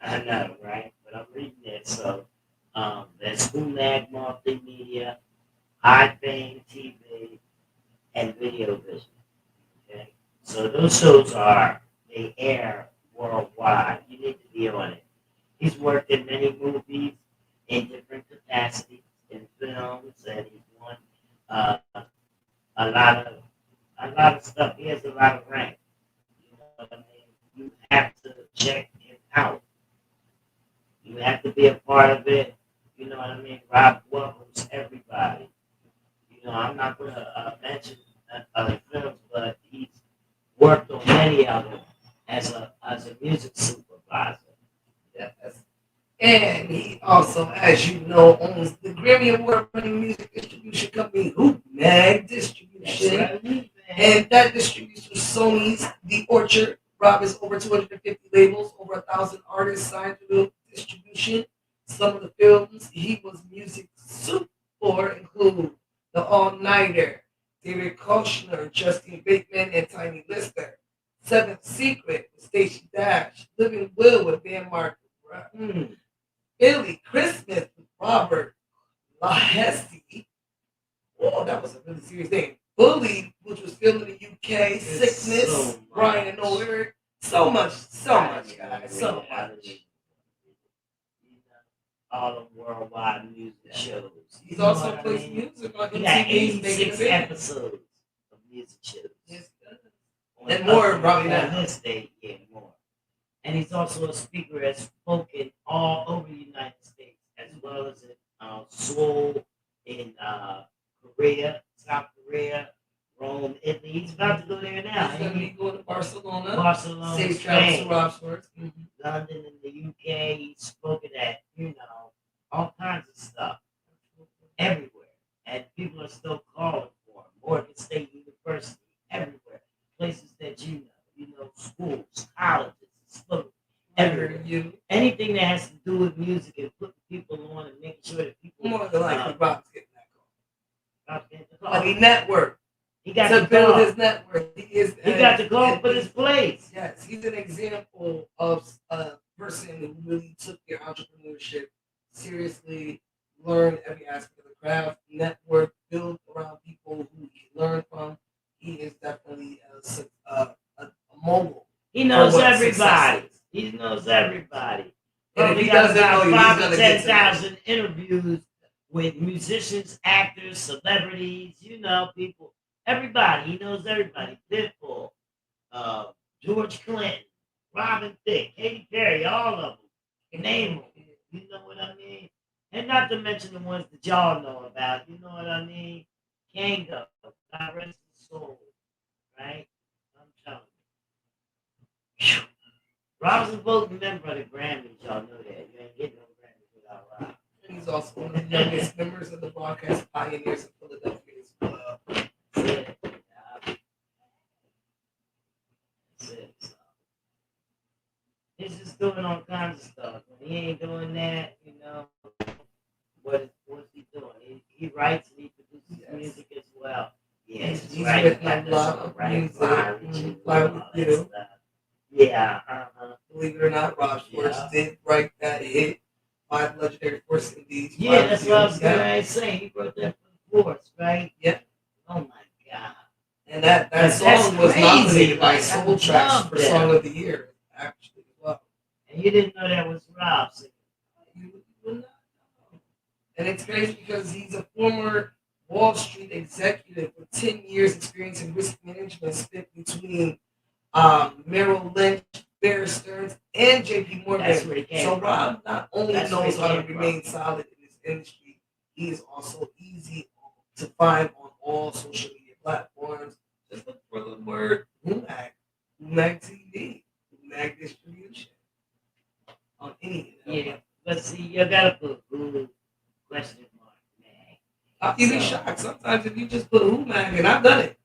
I know, right? But I'm reading it, so. There's Humag Multimedia, High Fame TV, and Video Vision. Okay, so those shows they air worldwide. You need to be on it. He's worked in many movies in different capacities in films, and he's won uh, a lot of stuff. He has a lot of rank. You know what I mean? You have to check him out. You have to be a part of it. You know what I mean? Rob welcomes everybody. You know, I'm not going to mention other films, but he's worked on many of them as a music supervisor. Yes. And he also, as you know, owns the Grammy Award-winning music distribution company, Humag Distribution. Right. And that distributes through Sony's The Orchard. Rob has over 250 labels, over 1,000 artists signed to the distribution. Some of the films he was music soup for include The All-Nighter, David Koshner, Justine Bateman, and Tiny Lister, Seventh Secret with Stacey Dash, Living Will with Dan Mark, Billy Christmas with Robert Lahesi. Oh, that was a really serious name. Bullied, which was filmed in the UK, It's Sickness, so Brian and much. Nowhere. So much, guys. So much. All the worldwide music shows. He's also plays music on He got MTV. 86 episodes of music shows. Yes, And more probably on now. this day, yeah, more. And he's also a speaker that's spoken all over the United States, as well as in Seoul, in Korea, South Korea, Rome, Italy. He's about to go there now. He's going to be going to Barcelona. Barcelona, Safe travels to Rob Schwartz. London, in the UK. He's spoken at, all kinds of stuff everywhere. And people are still calling for him. Morgan State University, everywhere. Places that schools, colleges, schools, everywhere. Anything that has to do with music and putting people on and making sure that people more than likely Rob's getting that call. But he networked. He got to to build his network. He got to go for his place. Yes, he's an example of a person who really took their entrepreneurship seriously, learned every aspect of the craft, network, build around people who he can learn from. He is definitely a mogul. He knows everybody. He knows everybody. And if he doesn't know you, he's gonna get 10,000 interviews with musicians, actors, celebrities, people. Everybody. He knows everybody. Pitbull, George Clinton, Robin Thicke, Katy Perry, all of them. Name them. You know what I mean? And not to mention the ones that y'all know about. You know what I mean? Kango, God rest his soul. Right? I'm telling you. Rob's a voting member of the Grammys. Y'all know that. You ain't getting no Grammys without Rob. He's also one of the youngest members of the broadcast pioneers of Philadelphia as well. That's it. That's it. So. He's just doing all kinds of stuff. When he ain't doing that, what's he doing? He writes and he produces music as well. Yes, he's written a lot of music. Fly with You. Yeah. Believe it or not, Rob Schwartz did write that hit by the legendary Force MDs. Yeah, that's what I was going to say. He wrote that for the Force, right? Yeah. Oh my God. And that song was nominated by Soul Tracks for Song of the Year, actually, as well. And you didn't know that was Rob singing. You would not know. And it's crazy because he's a former Wall Street executive with 10 years experience in risk management spent between Merrill Lynch, Bear Stearns, and JP Morgan. So Rob not only knows how to remain solid in this industry, he is also easy to find on all social media platforms. Just look for the word Humag, Humag TV, Humag Distribution on any. Yeah, but see, you gotta put Google question mark Mag. You'd be shocked sometimes if you just put Humag, and I've done it.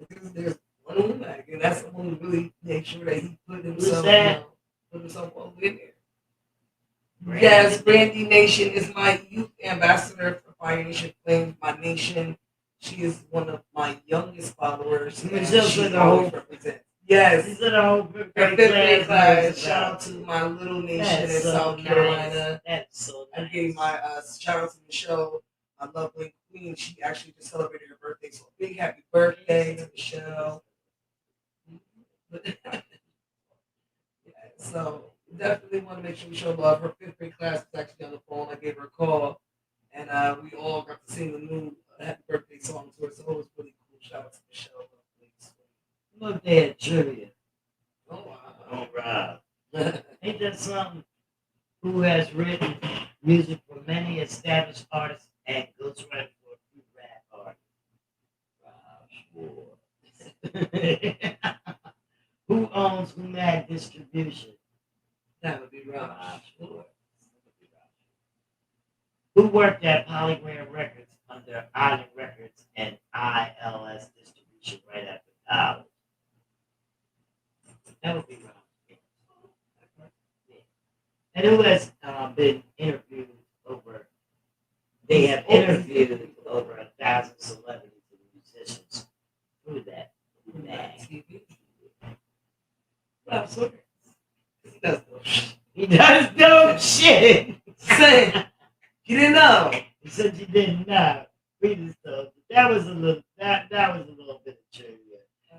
Because there's one Humag, and that's someone who really makes sure that he put himself all in there. Yes, Brandy Nation is my youth ambassador for Fire Nation Flames, my nation. She is one of my youngest followers. And she always represents. Yes. She's in a whole fifth grade class. Shout out to my little nation in South Carolina. That's so nice. I gave my shout out to Michelle, my lovely queen. She actually just celebrated her birthday. So big happy birthday to Michelle. Yeah, so definitely want to make sure we show love. Her fifth grade class is actually on the phone. I gave her a call, and we all got to sing the new happy birthday song to her. So it was really cool. Shout out to Michelle. Look there, trivia. Oh wow! Oh, Rob. Ain't that something? Who has written music for many established artists and ghostwriter for a few rap artists? Rob Schwartz. Who owns Humag Distribution? That would be Rob Schwartz. Who worked at Polygram Records under Island Records and ILS Distribution right after college? That would be Rob. And who has been interviewed over? They have interviewed over 1,000 celebrities and musicians. Who that? Rob Schwartz. He does no shit. Say, you didn't know. He said you didn't know. We just told you. that was a little that was a little bit of trivia.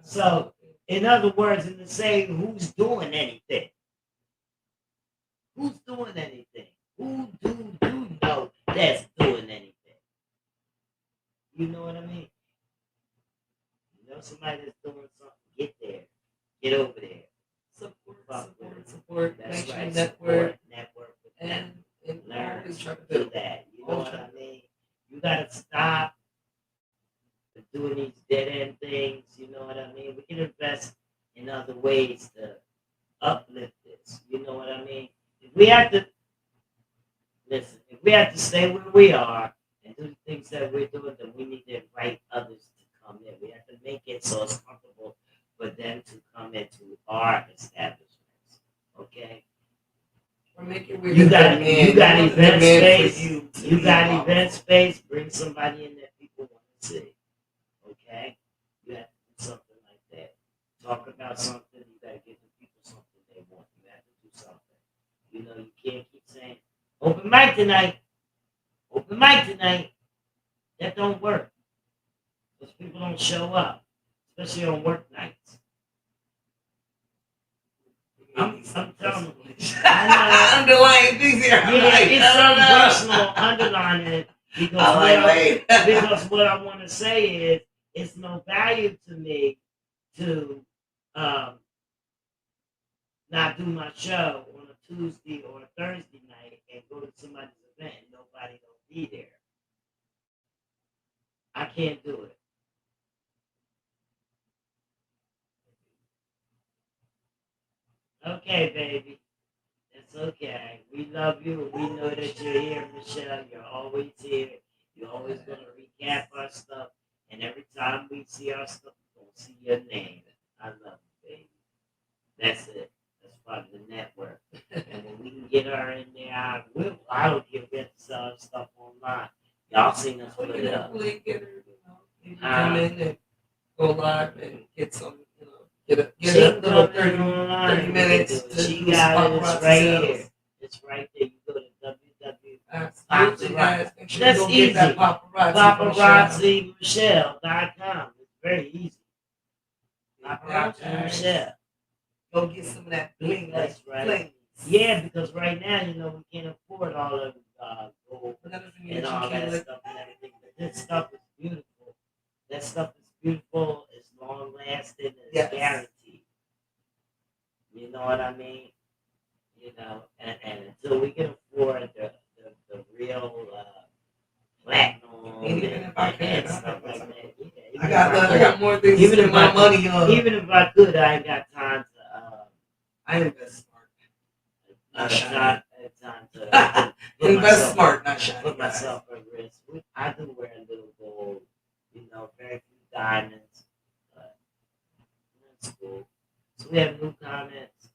So, in other words, in the saying, who's doing anything? Who's doing anything? Who do you know that's doing anything? You know what I mean? You know somebody that's doing something. Get there. Get over there. Support. That's Make sure right. network. Network with And learn always try to do build. that. You know what I mean? You gotta stop doing these dead end things. You know what I mean? We can invest in other ways to uplift this. You know what I mean? If we have to listen, if we have to stay where we are and do the things that we're doing, then we need to invite others to come in. We have to make it so it's comfortable for them to come into our establishments. Okay? Or make it where You got demand event space. You got event space. Bring somebody in that people want to see. Okay, you have to do something like that. Talk about something. You got to give the people something they want. You have to do something. You know, you can't keep saying open mic tonight. Open mic tonight. That don't work because people don't show up, especially on work nights. I'm telling you. Underlying things here. Yeah, it's some personal underlining it because what I want to say is it's no value to me to not do my show on a Tuesday or a Thursday night and go to somebody's event and nobody don't be there. I can't do it. Okay, baby. It's okay. We love you. We know that you're here, Michelle. You're always here. You're always going to recap our stuff. And every time we see our stuff, we're going to see your name. I love you, baby. That's it. That's part of the network. And when we can get her in there, I don't care if we have to sell her stuff online. Y'all seen us put it up. Get her, come in and go live and get some, get a little 30 minutes. She got it. It's right here. It's right there. You go to www. That's easy. PaparazziMichelle.com. It's very easy. Paparazzi Michelle. Go get some of that bling. That's right. Yeah, because right now, we can't afford all of gold and all that stuff and everything. But this stuff is beautiful. That stuff is beautiful. It's long lasting. And it's guaranteed. You know what I mean? And until we can afford the real platinum and stuff like that. Yeah, I got more things to spend my money on. Even if I could, I ain't got time to. I invest smart. Not time to invest smart, not shiny. Put myself at risk. I do wear a little gold, very few diamonds. But that's cool. So we have new comments.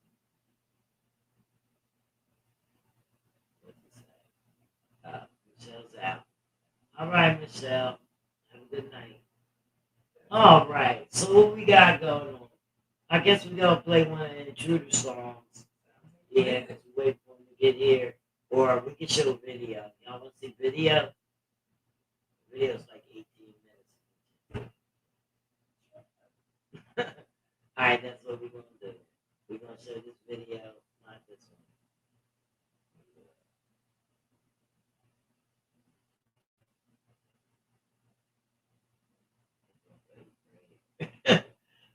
Michelle's out. All right, Michelle. Have a good night. All right. So what we got going on? I guess we're gonna play one of the Intruders songs. Yeah, because we wait for them to get here. Or we can show video. Y'all want to see video? Video's like 18 minutes. Alright, that's what we're gonna do. We're gonna show this video, not this one.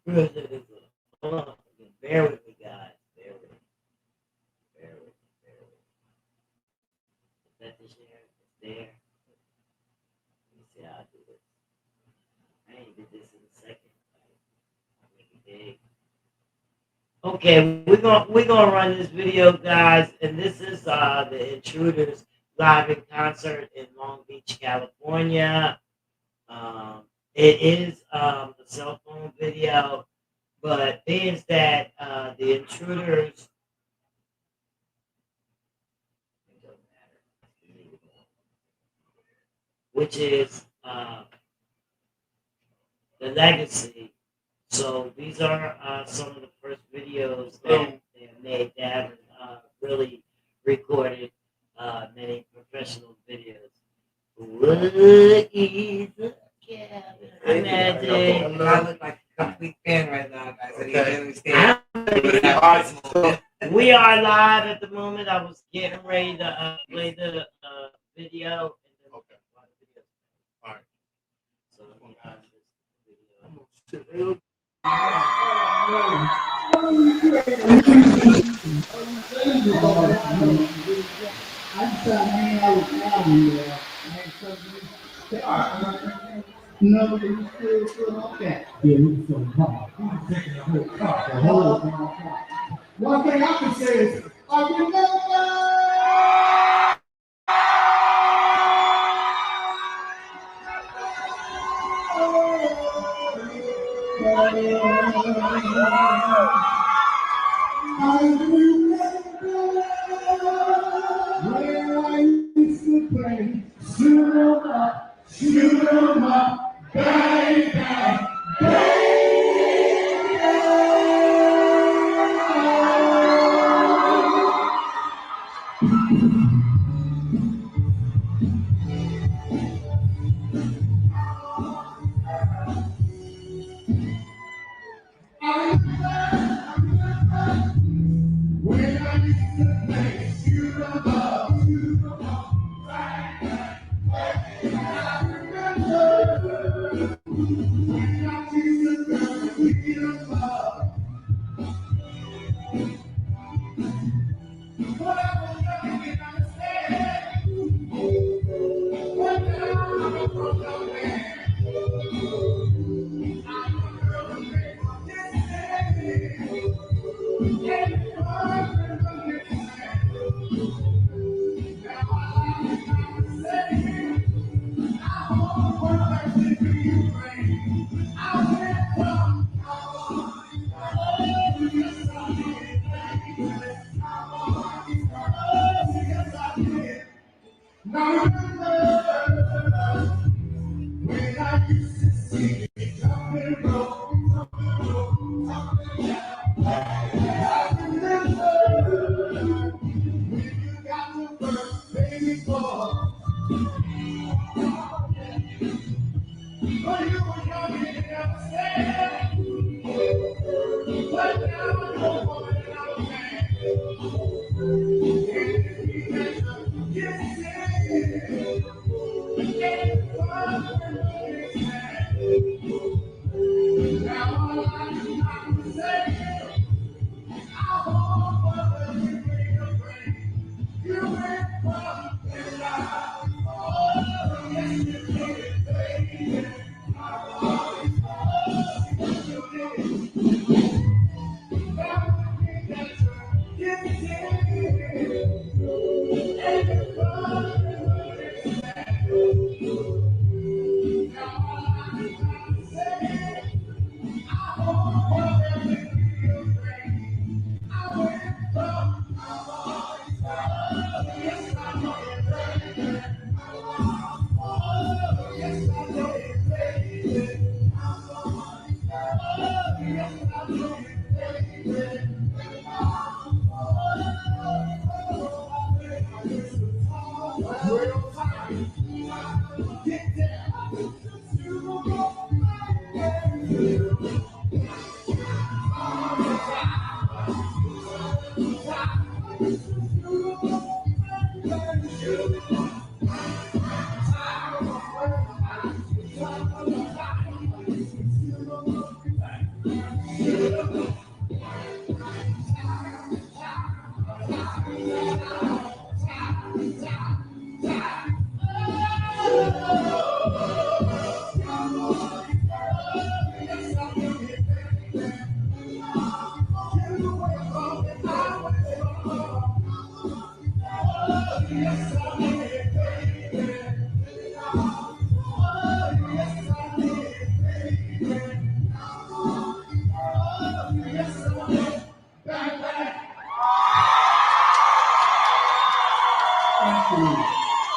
We're gonna show this one. Hold on. Bear with me, guys. Bear with me. Bear with me. Bear with me. Is that the share? It's there. Let me see how I do this. I ain't did this in a second. I'll make it big. Okay, we're gonna run this video, guys, and this is the Intruders live in concert in Long Beach, California. It is a cell phone video, but being that the Intruders, which is the legacy. So these are some of the first videos that they have made that haven't really recorded many professional videos. What is a cat? Fantastic. I look like a complete fan right now, guys. I Okay. understand. We are live at the moment. I was getting ready to play the video. And then Okay. All right. So let me add this video. No, you still on that. Yeah, we so hard. He's taking the whole car, the whole car. One thing I can say is, I remember. I remember when I used to play shoot 'em up, bang, bang, when I used to play shoot 'em up, bang, bang. I remember when I used to beat 'em up. But I was young and understand. But now I'm a grown man. Now remember when I used to see it coming wrong. I remember when you got the first baby boy. But you were young and you never said. But now I know what I'm saying.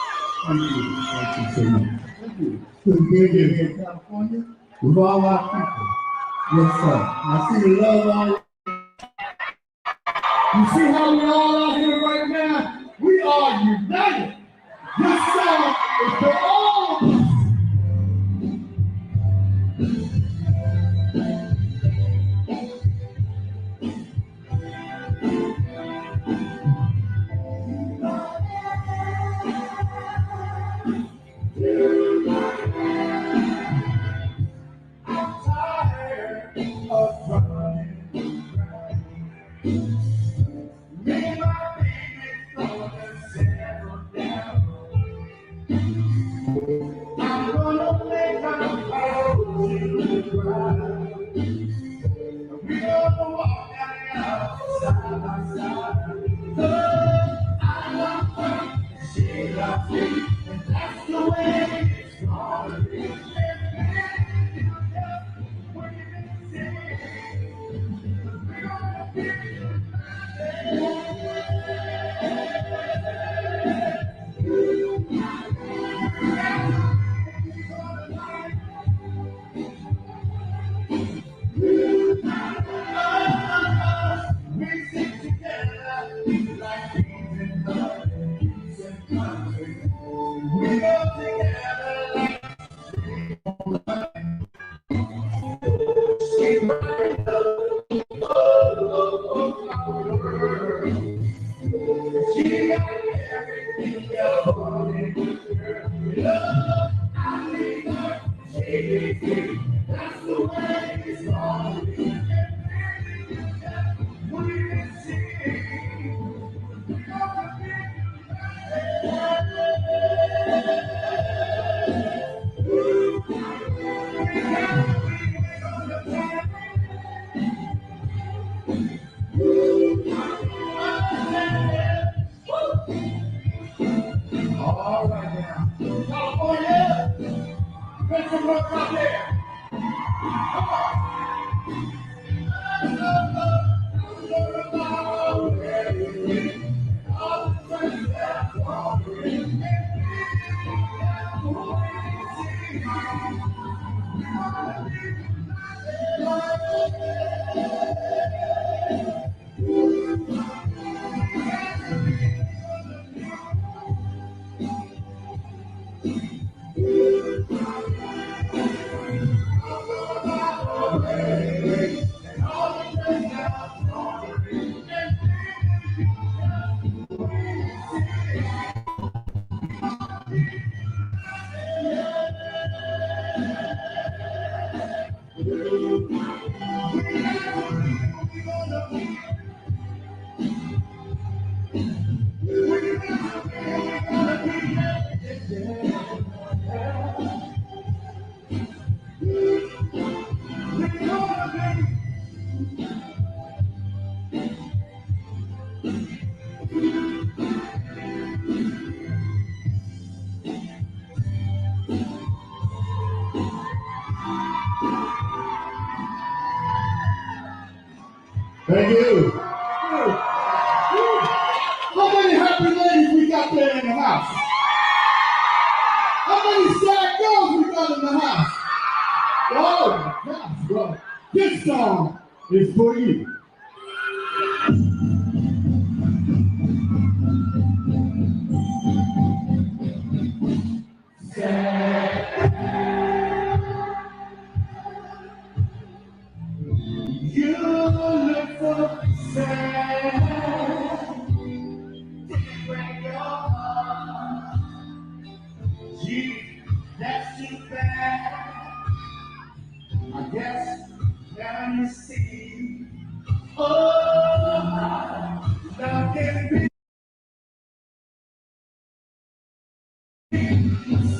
Thank you so much. Thank you. Good being here in California with all our people. Yes, sir. I see the love all. You see how we all out here right now? We are united. This song is for all of us. All right now. California, make some noise out there. Thank you. How many happy ladies we got there in the house? How many sad girls we got in the house? Oh my gosh, well, this song is for you. You look so sad. Break your heart. Gee, that's too bad. I guess now you see. Oh, love can be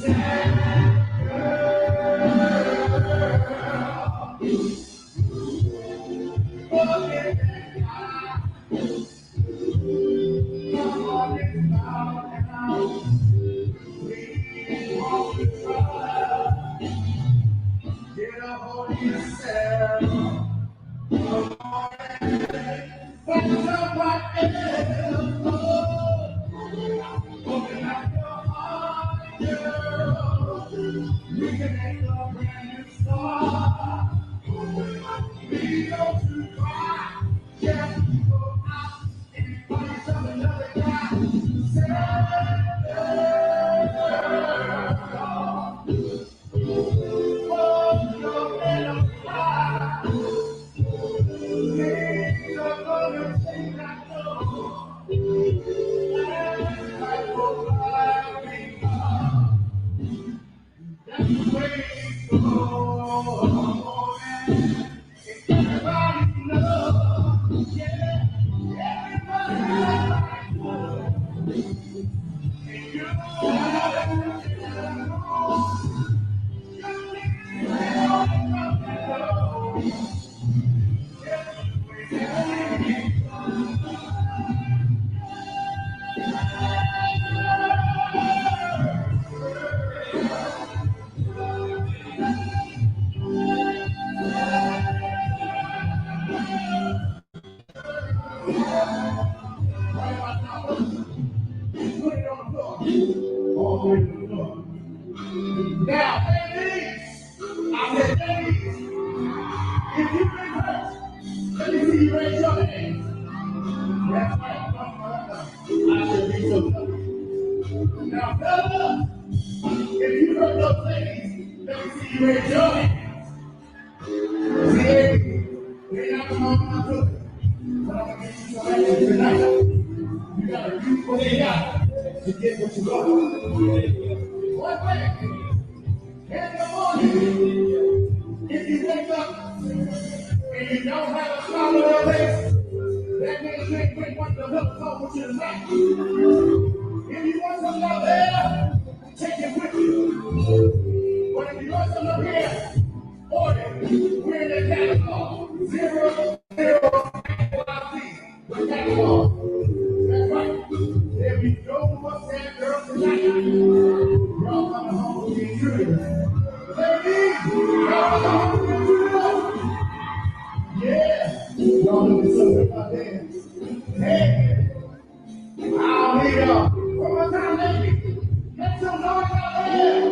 sad, girl. Forget that guy. Come on, it's out and out. We want to try. Get a hold of yourself. Come on and find somebody else. Open up your heart, girl. We can make a brand new start. We don't cry. Just go out and find yourself another guy. Say, oh, you're gonna cry. Things are gonna change, I know. Right about now, put it on the floor. All the way to the floor. Now, ladies, I said, ladies, if you've been hurt, let me see you raise your hands. That's right. I should be so lucky. Now, fellas, if you hurt those ladies, let me see you raise your hands. See, we're not going to do it. But I'm going to get you some action tonight. You got to use what they got to get what you want. One thing. In the morning, if you wake up and you don't have a smile on your face, that means you ain't been wanting to help talk with you tonight. If you want something out there, take it with you. But if you want something up here, order it. We're in the catalog. 0, 0, XYZ. The catalog. That's right. There we go. What's that girl tonight? Y'all coming home with the intruders. Ladies, y'all coming home with the intruders. Yeah. Y'all doing something about that. Hey. I'll hear y'all. One more time, ladies. Make some noise out there.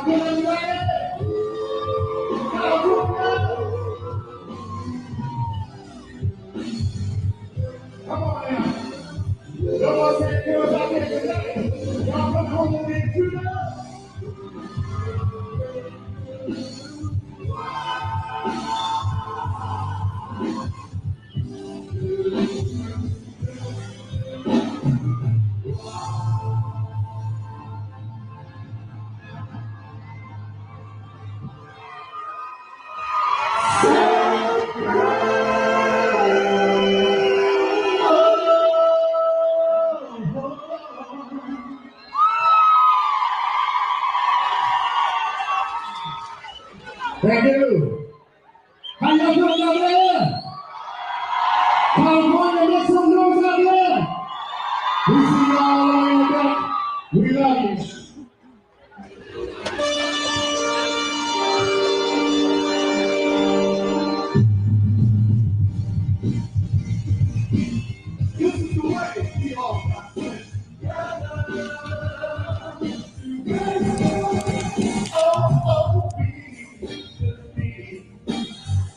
Come on, let's go. Come on now. No one said care about that tonight. Y'all come home with the intruders. Thank you. How y'all doing out there? California, make some noise out there. We see y'all in the back. We love you. This is the way we all got to. Oh, be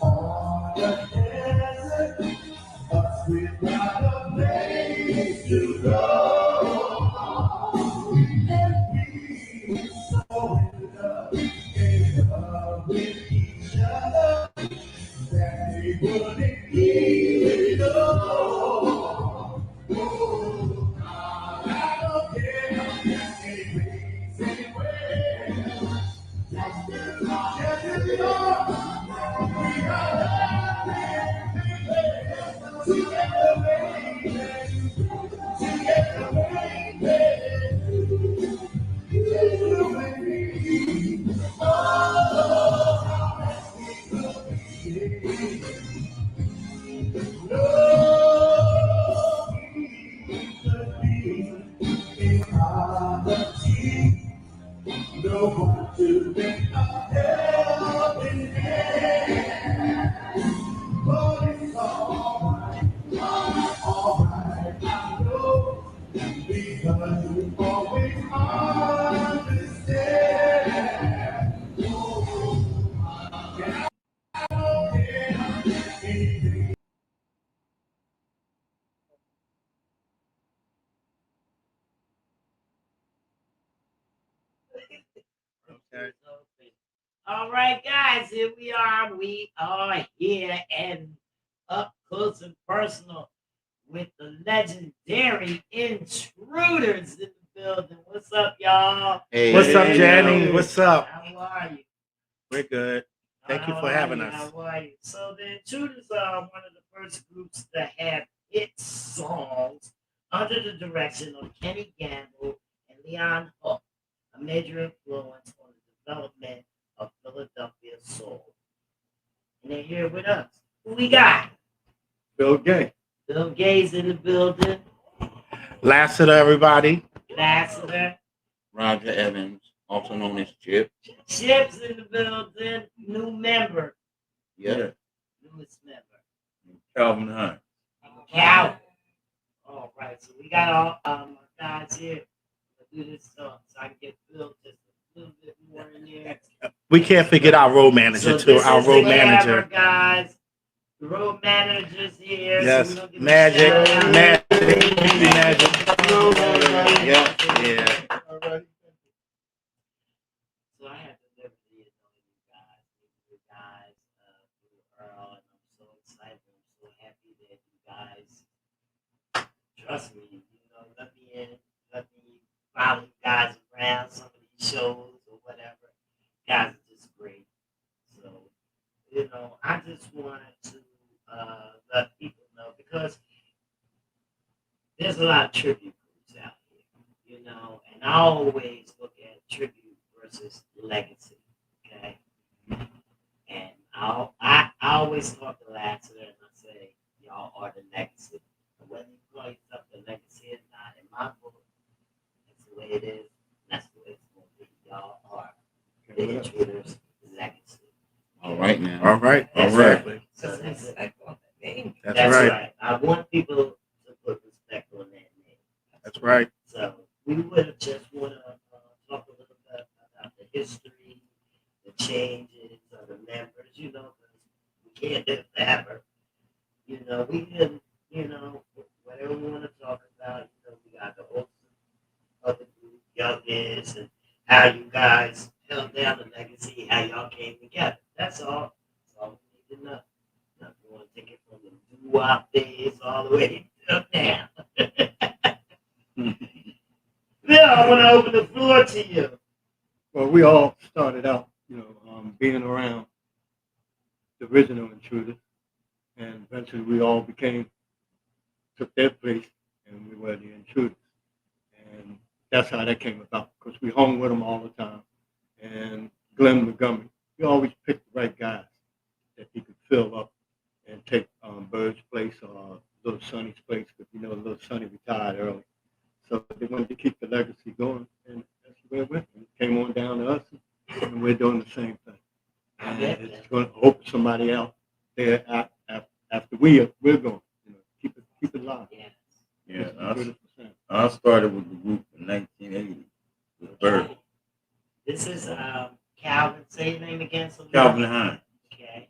on the desert, but without a place to go. And we so in love with each other that we wouldn't even know. Oh, I don't care anyways, anywhere. Just as long as it's yours, we got nothing together, baby. Together, baby. Together, baby. Oh, how much we could be. No, we could be in poverty. No one to make a helping hand. But it's all right, All right, guys, here we are. We are here and up close and personal with the legendary Intruders in the building. What's up, y'all? Hey, What's up, hey, Janny? yo. What's up? How are you? We're good. Thank you How for are having you? us. How are you? So the Intruders are one of the first groups to have hit songs under the direction of Kenny Gamble and Leon Hook, a major influence on the development of Philadelphia soul. And they're here with us. Who we got? Bill Gay. Bill Gates in the building. Lassiter, everybody. Lassiter. Roger Evans, also known as Chip. Chips in the building. New member. Yeah. Newest member. Calvin Hunt. Cal. All right. So we got all my guys here to do this song so I can get Bill just a little bit more in there. We can't forget our road manager, too. This Our is road the camera, manager. guys. The road manager's here. Yes. So we're gonna give a Magic. shout out. Magic. Yeah. Yeah. All right. So I have the liberty of knowing you guys through Earl, and I'm so excited. I'm so happy that you guys trust me. Let me in, let me follow you guys around some of these shows or whatever. You guys are just great. So, I just wanted to let people know because there's a lot of tribute groups out here, and I always look at tribute versus legacy, okay? And I always talk to Lassiter and I say, y'all are the legacy. And whether you call yourself the legacy or not, in my book, that's the way it is. That's the way it's going to be. Y'all are the Intruders legacy. All right now. All right. All That's right. right. So that's it. That's right. I want people to put respect on that name. That's right. So we would just want to talk a little bit about the history, the changes of the members, because we can't live forever. We can, whatever we want to talk about, we got the old other group, youngest, and how you guys held down the legacy, how y'all came together. That's all. That's all we need to know. Now, if you want to take it from the doo-wop days all the way up now. Bill, I want to open the floor to you. Well, we all started out, being around the original Intruders, and eventually we all took their place, and we were the Intruders. And that's how that came about, because we hung with them all the time. And Glenn Montgomery, he always picked the right guys that he could fill up and take Bird's place or Little Sonny's place, because Little Sonny retired early. So they wanted to keep the legacy going, and that's the way it went. It came on down to us, and we're doing the same thing. And it's going to hope somebody out there after we're going. Keep it live. Yeah. It's I started with the group in 1980 with Bird. This is Calvin. Say your name again. So Calvin Hunt. Okay.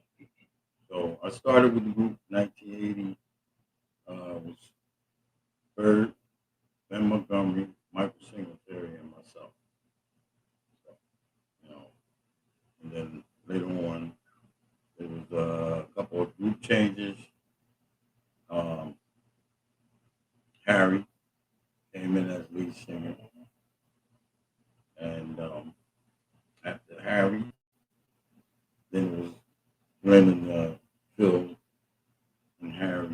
So I started with the group in 1980. Was Bird, Ben Montgomery, Michael Singletary, and myself. So, and then later on, there was a couple of group changes. Harry came in as lead singer, and after Harry, then it was Glenn and Phil and Harry.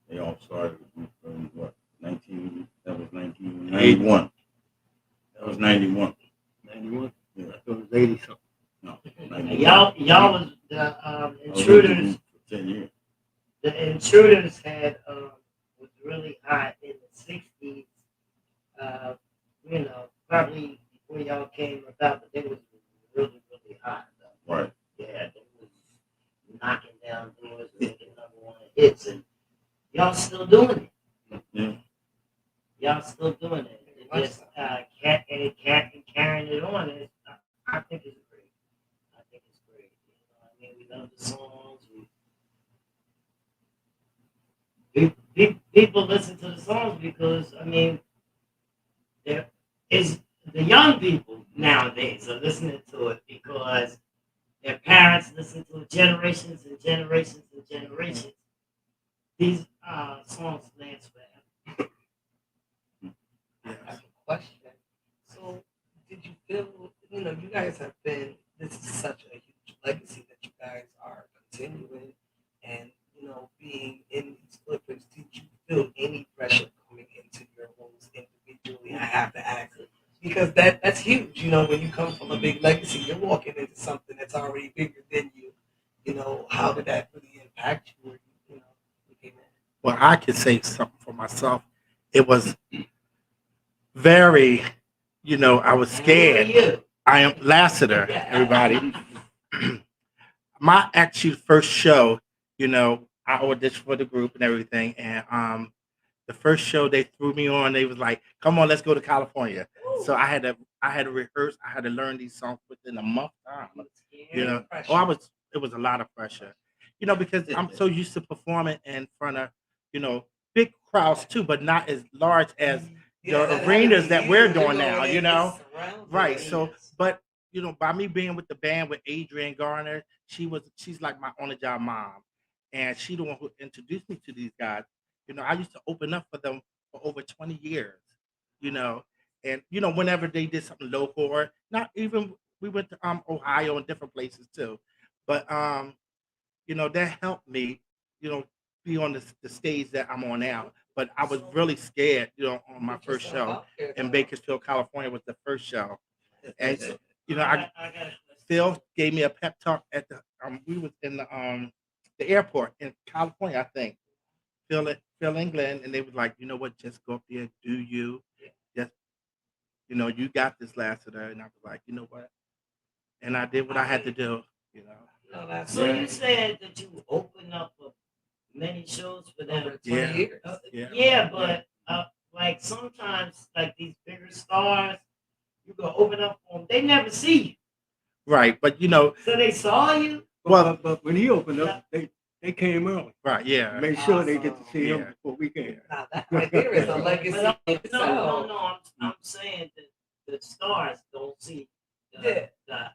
They all started a group in what 19? That was 1991. That was 91. 91? Yeah. I thought it was 80 something. No. Y'all was the Intruders. For 10 years. The Intruders was really hot in the '60s. Probably before y'all came about, but they was really, really hot. Though. Right. Yeah, they was knocking down doors and making #1 hits, and y'all still doing it. Yeah. Y'all still doing it. And just carrying it on. I think it's great. I think it's great. We love the songs. People listen to the songs because there is the young people nowadays are listening to it because their parents listen to it generations and generations and generations. These songs last forever. I have a question. So, did you feel, you guys have been, this is such a huge legacy that you guys are continuing and, being in these footprints, did you feel any pressure coming into your roles individually? I have to ask it. Because that's huge, when you come from a big legacy, you're walking into something that's already bigger than you. How did that really impact you? Or, you came in? Well, I could say something for myself. It was very, I was Who are scared. you? I am Lassiter, everybody. My actually first show, I auditioned for the group and everything. And the first show they threw me on, they was like, come on, let's go to California. So I had to rehearse, I had to learn these songs within a month time. It was a lot of pressure. Because I'm so used to performing in front of, big crowds too, but not as large as the arenas that we're doing now, Right. So, but by me being with the band with Adrienne Garner, she's like my on the job mom, and she the one who introduced me to these guys. I used to open up for them for over 20 years. You know, and whenever they did something local or not even we went to Ohio and different places too, but that helped me, you know, be on the stage that I'm on now. But I was really scared, on my first show in Bakersfield, California was the first show. And I got a question. Phil gave me a pep talk at we was in the airport in California, I think. Phil England, and they was like, you know what, just go up there, do you. Just you got this Lassiter. And I was like, you know what? And I did what I had to do. So you said that you opened up for many shows for them. Over 20 years. Yeah, but like sometimes, like these bigger stars, you go open up for them. They never see you, Right, but so they saw you. well, But when he opened up, they came early. right, yeah. Make sure they get to see him Yeah. before we came. Now that right there is a legacy. But in no, itself. I'm saying that the stars don't see Yeah. the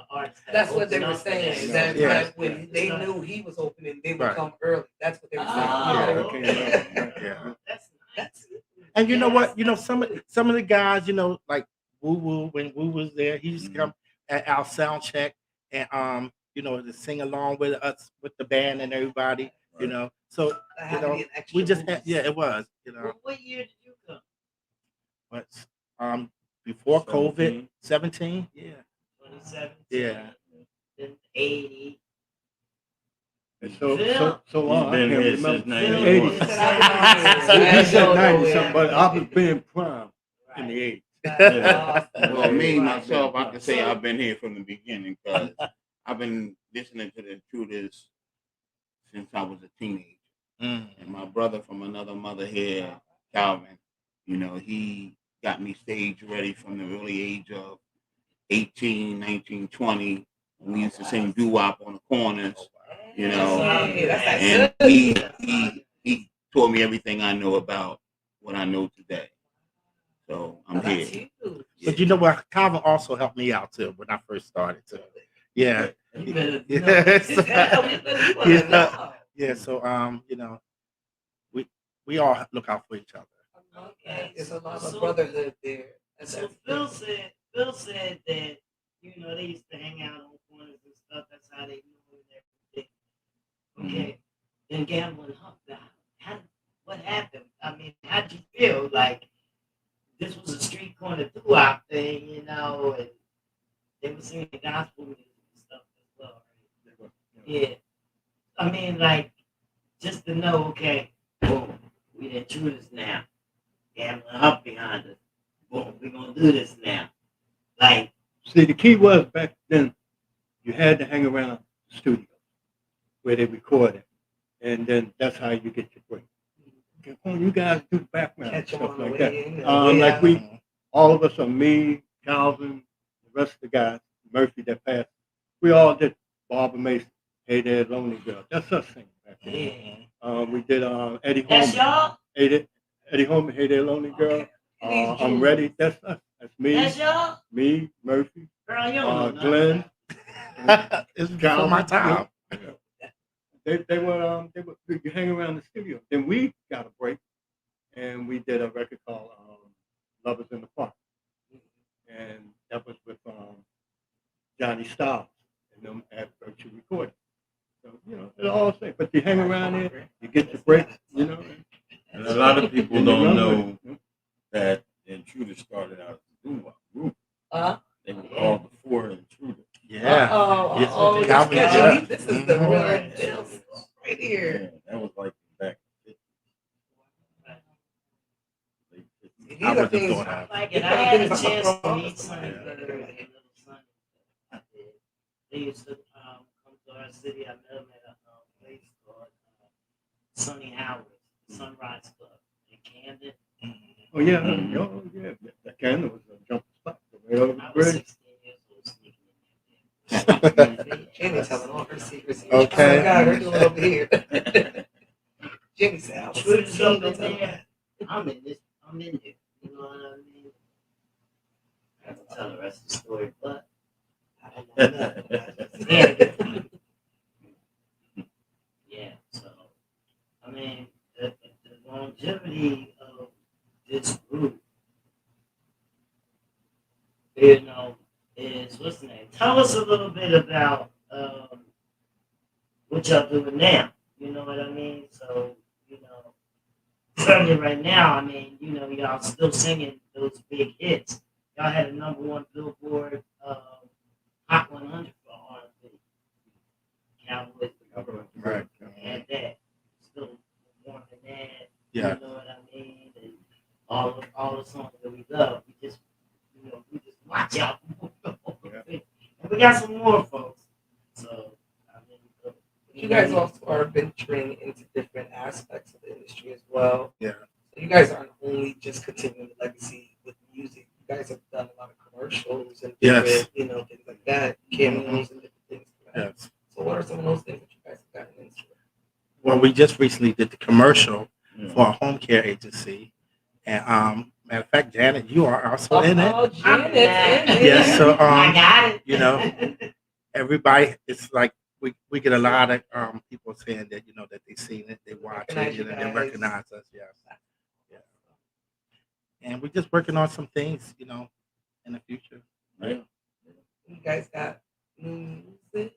artists. that That's what they open were up for saying. them. That Yeah. when they knew he was opening, they would Right. come early. That's what they were saying. Oh, okay. Yeah. That's nice. And you know Yeah, what? that's Some good. of the guys, like Woo Woo, when Woo was there, he used to come at our sound check and to sing along with us with the band and everybody, So That had to be an extra we just boost. it was, What year did you come? but before COVID 17. 17, yeah. 2017. Yeah. Then 80. And Phil. I He's can't been here remember. since Phil. 91. He said, "I He said don't know 90 where." something, but I was being prime in the 80s. That's awesome. Well, me, Right. myself, I can say I've been here from the beginning because I've been listening to the Intruders since I was a teenager. Mm. And my brother from another mother here, Calvin, he got me stage ready from the early age of 18, 19, 20. We used to sing doo-wop on the corners, Hey, that's that and good. he taught me everything I know about what I know today. So I'm That's here. huge. But you know what? Calvin also helped me out too when I first started too. Yeah. You better Yeah. know. Yeah. So we all look out for each other. Okay. There's a lot of So- brotherhood there. That's So good. Phil said that they used to hang out on corners and stuff. That's how they knew and everything. Okay. Then gambling hooked out. What happened? I mean, how'd you feel? Like this was a street corner doo-wop thing, and they were singing gospel music and stuff as well, right? Yeah. I mean, like just to know, okay, boom, we the Intruders now. Gambling up behind us. Boom, we're gonna do this now. Like, See, the key was back then, you had to hang around the studio where they recorded, and then that's how you get your break. Come on, you guys do the background and Catch 'em stuff on the like way that. in. Like all of us are me, Calvin, the rest of the guys, Murphy that passed. We all did Barbara Mason, Hey There, Lonely Girl. That's us singing back then. yeah. We did Eddie That's Holman. y'all? Eddie Holman, Hey There, Lonely Girl. Okay. These I'm jewels. Ready. That's us. That's me, That's y'all? Murphy, Girl, you don't know nothing Glenn, about It's before my time. They were you hang around the studio. Then we got a break, and we did a record called "Lovers in the Park," and that was with Johnny Styles and them at Virtue Recording. So it's all the same. But you hang around there, you get your breaks, And a lot of people don't know that the Intruders started out as a doo-wop group. They were called the Four Intruders. Yeah. This is the real deal right here. Yeah, that was like back in These I are wasn't things doing that. Like it, I had a chance to meet Sonny Bird and Little Sonny. I did. They used to come to our city. I met them at a place called Sonny Howard's Sunrise Club in Camden. Oh yeah, that Canada was a jump spot right over the I was bridge. 16 years old sneaking in there. Jenny telling all her secrets. Okay. Oh my God, we're doing over here. Jenny said, I was Intruders 16, up don't in tell her. there. I'm in there. You know what I mean? I have to tell the rest of the story, but I don't know nothing. Yeah, so I mean the longevity of this group, is what's the name? Tell us a little bit about what y'all doing now. You know what I mean? So, certainly right now, I mean, y'all still singing those big hits. Y'all had a #1 Billboard Hot 100 for R&B. Cowboys, Right. had that. Still performing that. Yeah. You know what I mean? And all the songs that we love, we just watch out. And we got some more folks. So I mean, You guys also are venturing into different aspects of the industry as well. Yeah. So you guys aren't only just continuing the legacy with music. You guys have done a lot of commercials and different, things like that, cameos and different things. Yes. So what are some of those things that you guys have gotten into? Well, we just recently did the commercial for a home care agency, and matter of fact, Janet, you are also in it. Oh, Janet's in it. Yes. So I got it. Everybody, it's like we get a lot of people saying that that they seen it, they watch Recognize it, you they guys. recognize us. Yes. Yeah. And we're just working on some things, in the future. Right. You guys got new music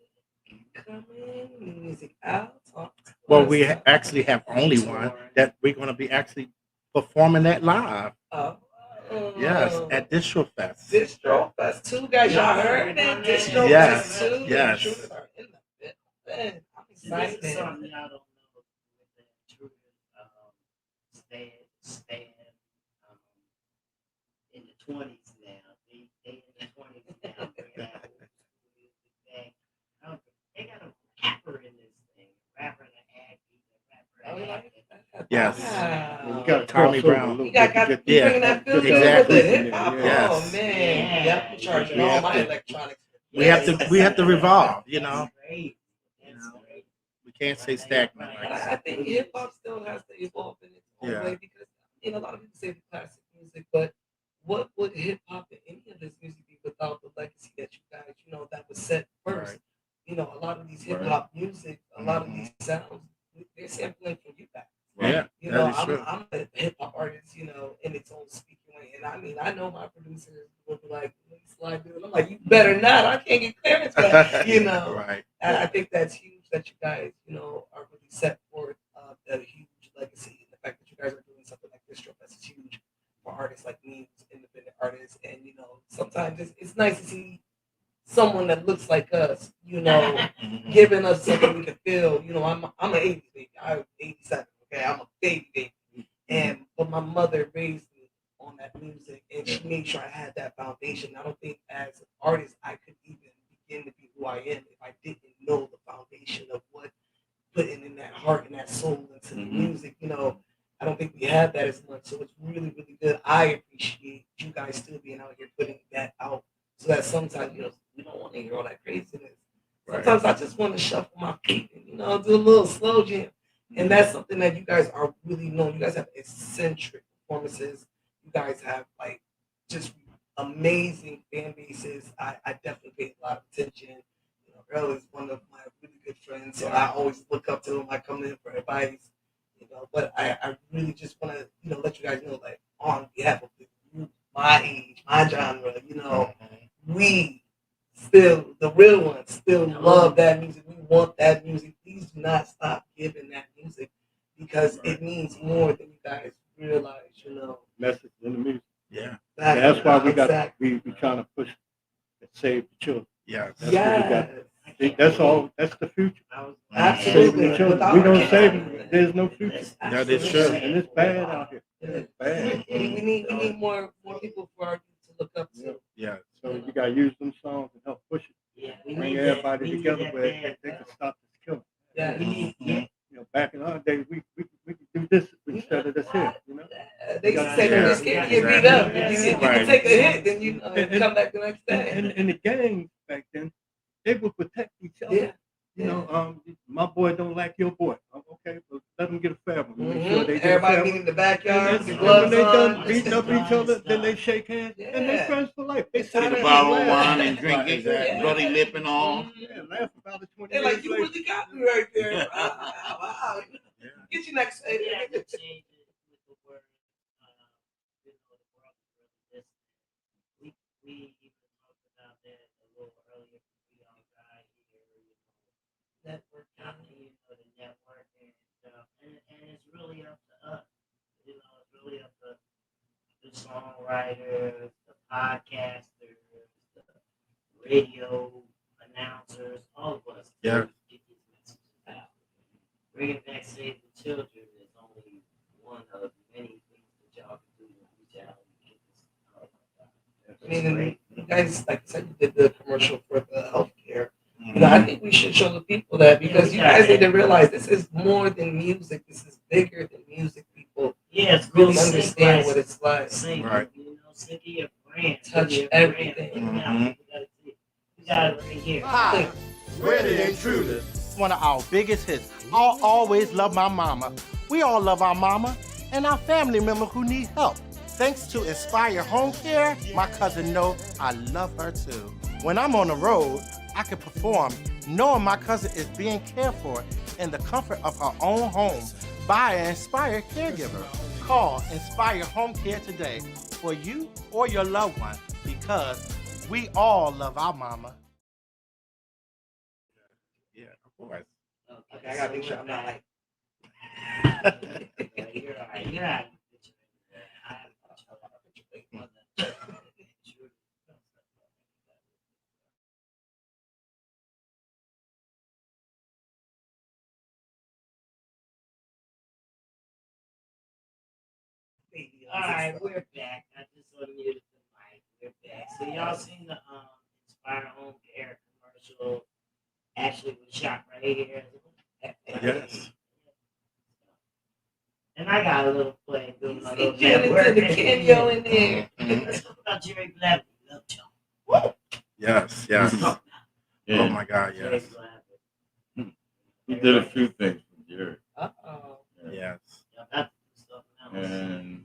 coming, new music out. Talk to Well, us. we actually have only one that we're going to be actually performing that live. Oh. Yes, at Distro Fest. Distro Fest 2, guys. Y'all heard it? Distro Yes, Fest 2. yes. The Intruders are in the building. I'm This excited. is something y'all don't know with the Intruders. Stand in the 20s now. They in the 20s now. They got a rapper in this thing. Rapper and an actor. Oh, you like Actor. that? Yes. Wow. We got to Tommy cross over Brown. a little You got bit to you Yeah, bringing that feel good exactly. with the hip hop. Yeah. Yes. Oh man, Yeah. yep, I'm charging We all have my to- electronics. We have to revolve. That's great. That's great. We can't stay stagnant. But Like I think hip hop still has to evolve in its own Yeah. way because a lot of people say the classic music, but what would hip hop and any of this music be without the legacy that you guys, that was set first? Right. A lot of these hip hop music, a lot of these sounds, they're sampling from you guys. Yeah, that is true. I'm a hip hop artist, in its own speaking way. And I mean, I know my producers will be like, slide dude. I'm like, you better not. I can't get clearance for that. Right. I think that's huge that you guys, are really set forth a huge legacy. And the fact that you guys are doing something like this, Fest is huge for artists like me, who's independent artists. And, sometimes it's nice to see someone that looks like us, Mhm. giving us something we can feel. I'm an 80s baby. I'm 87. Okay, I'm a baby. But my mother raised me on that music, and she made sure I had that foundation. I don't think as an artist I could even begin to be who I am if I didn't know the foundation of what putting in that heart and that soul into the music. I don't think we have that as much, so it's really, really good. I appreciate you guys still being out here putting that out, so that sometimes we don't want to hear all that craziness. Sometimes I just want to shuffle my feet and do a little slow jam. And that's something that you guys are really known. You guys have eccentric performances. You guys have just amazing fan bases. I definitely pay a lot of attention. Earl is one of my really good friends, so I always look up to him. I come in for advice, But I really just want to, let you guys know, like on behalf of the group, my age, my genre, we still, the real ones, still love that music. We want that music. Please do not stop giving that music because it means more than you guys realize. Message in the music. Yeah. That's why we got we trying to push and save the children. Yeah. That's what we got. That's all. That's the future. Absolutely. Saving the children. We don't save them. There's no future. That is true. And it's bad out here. It's bad. We need more people for our youth to look up to. Yeah. So you got to use them songs and help push it. Yeah, Bring everybody together where they can stop this killing. Yeah. Back in our day, we could do this instead of this here. They say when you're scared, you get beat up. You can take a hit, then you come back the next day. And the gangs back then, they would protect each other. My boy don't like your boy. Okay, well, let them get a fair one. Make sure they get Everybody a meet in the backyard. And when they done beating up each other, then they shake hands and they're friends for life. They Take a bottle of wine and drink it, bloody lip and all. Yeah, laugh about it 20 They're years like, you later. really got me right there. Wow. Get you next. Yeah, the changes with the word, the world is really listening. We even talked about that a little earlier. We all got here, network, the network and stuff, and it's really up to us. It's really up to the songwriters, the podcasters, the radio announcers, all of us. Yeah. Get these messages out. Bringing back Save the Children is only one of many things that y'all can do to reach out and get this out. I mean, you guys, like I said, you did the commercial for the healthcare. I think we should show the people that because you guys need to realize this is more than music. This is bigger than music. People really understand what it's like. Right. Think of your brand. Touch Your everything. brand. You got it right here. Hi, we're the Intruders. One of our biggest hits. I'll always love my mama. We all love our mama and our family member who need help. Thanks to Inspire Home Care, my cousin know I love her too. When I'm on the road, I can perform knowing my cousin is being cared for in the comfort of her own home by an Inspire caregiver. Call Inspire Home Care today for you or your loved one because we all love our mama. Yeah, of course. Okay, I gotta make sure I'm not like. You're all right. You're all right. All right, we're back. I just unmuted the mic. We're back. So y'all seen the Inspire Home Care commercial? Actually, was shot right here. Yes. And I got a little play. Doing my little Janet network. did the cameo in there. Let's talk about Jerry Glavine. Love John. Yes, yes. Yeah. Oh my God, Jerry yes. Glavine. He did a few things for Jerry. Uh-oh. Yes. Y'all got stuff now. And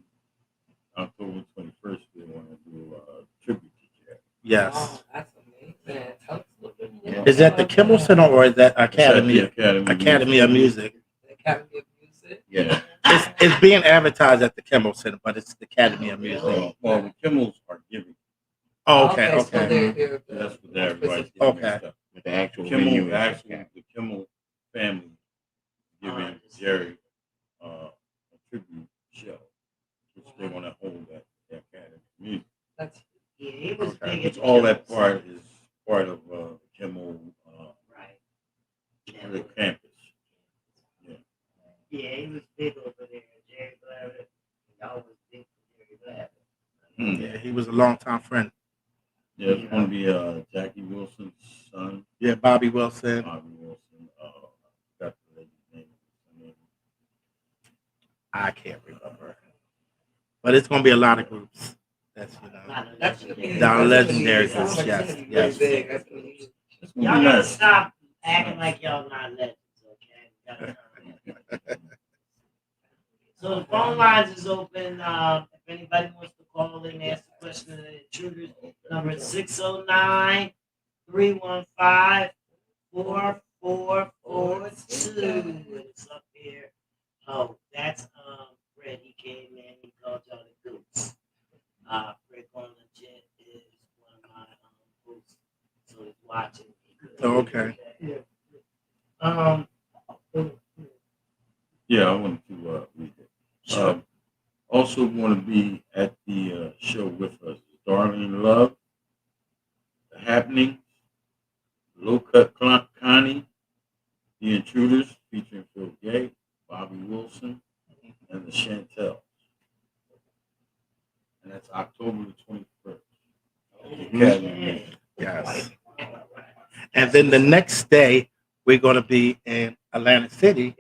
October 21st, we want to do a tribute to Jerry. Yes. Oh, that's amazing. Tell us a little bit more. Is that the Kimmel Center or is that Academy It's at the Academy of Music? The Academy of Music. Yeah. It's being advertised at the Kimmel Center, but it's the Academy of Music. Well, the Kimmels are giving. Oh, okay, So okay. they're That's what everybody's Okay. giving stuff. But the actual venue Kimmel, is the Kimmel family giving Jerry a tribute show, which they want to hold at the Academy of Music. That's Yeah, he was Okay. big. It's all that part is part of the Kimmel Right. the campus. Yeah, he was big over there. Jerry Glavine. Y'all was big for Jerry Hmm. Yeah, he was a longtime friend. Yeah, it's going to be Jackie Wilson's son, Yeah, Bobby Wilson. Bobby Wilson. Got the lady's name. I can't remember. But it's gonna be a lot of groups. That's that's gonna be Down that's legendary gonna be- groups, yes, that's gonna be yes. really big. That's gonna be- It's gonna Y'all be gotta nice. stop acting like y'all not legends, okay? So the phone lines is open. If anybody wants to call in and ask a question of the Intruders, number is 609-315-4155. 4442. It's up here. Oh, that's Fred. He came in. He called y'all the Goose. Fred on legit is one of my hosts, so he's watching. Oh, okay. Um. Yeah, I wanted to read it. Sure. Also want to be at the show with us. Darling Love, The Happening, Low Cut Connie, The Intruders featuring Phil Gay, Bobby Wilson, and the Chantels. And that's October the 21st. Okay. Yes. And then the next day, we're going to be in Atlantic City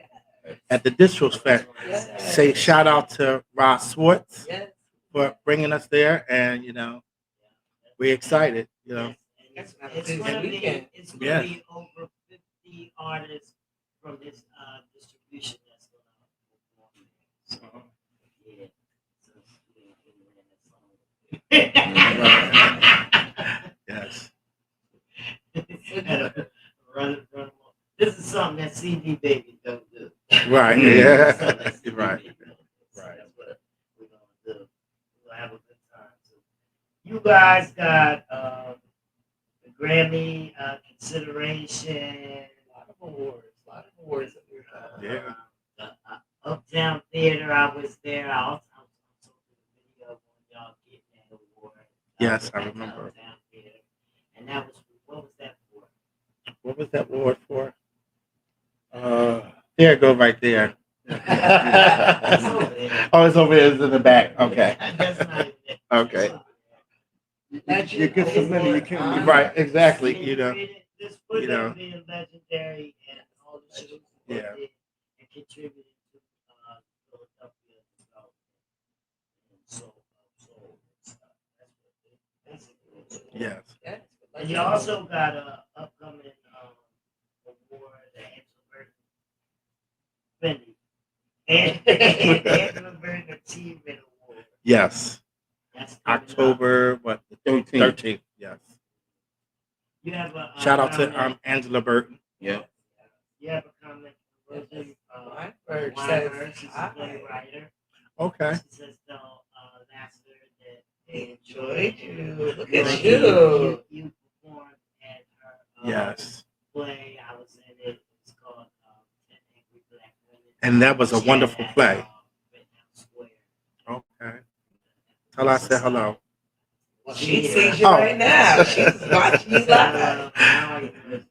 at the Distros Fest. Say shout out to Ross Swartz for bringing us there, and we're excited. It's gonna be Yes. over 50 artists from this distribution that's gonna perform. Yeah. Yes. Run. This is something that CD Baby don't do. Right. This is Yeah. something that CD Right. Baby don't do. So Right. that's what we're gonna do. We'll have a good time. So you guys got the Grammy consideration. A lot of awards that we're Yeah. Uptown Theater. I was there. I also saw the video of y'all getting that award. Yes, I At the remember. Uptown Theater. And that was what was that for? What was that award for? There it go right there. It's over there. Oh, it's over there. It's in the back. Okay. That's not even it. Okay. You get so many, you can't read. Right. Exactly. Just put you know. that being legendary and all the shows that Yeah. did and contributed to Philadelphia development and so and stuff. That's what it basically. Yes. And you also got a upcoming award, the Angela Burton Achievement Award. Yes. That's coming up. October what? The 13th. Yes. You have a Shout out to comment. Angela Burton. Yeah. You have a comment from Rosie Weinberg Weinberg. says, She's a "Hi." playwriter. Okay. She says though last year that they Enjoyed you. Look you. at you. You performed at her Yes. play. I was in it. It's called 10 Angry Black Women. And that was a She wonderful had, play. Rittenhouse Square. Okay. Tell her I said hello. Well, she Yeah. sees you Oh. right now. She's watching you live. Awesome.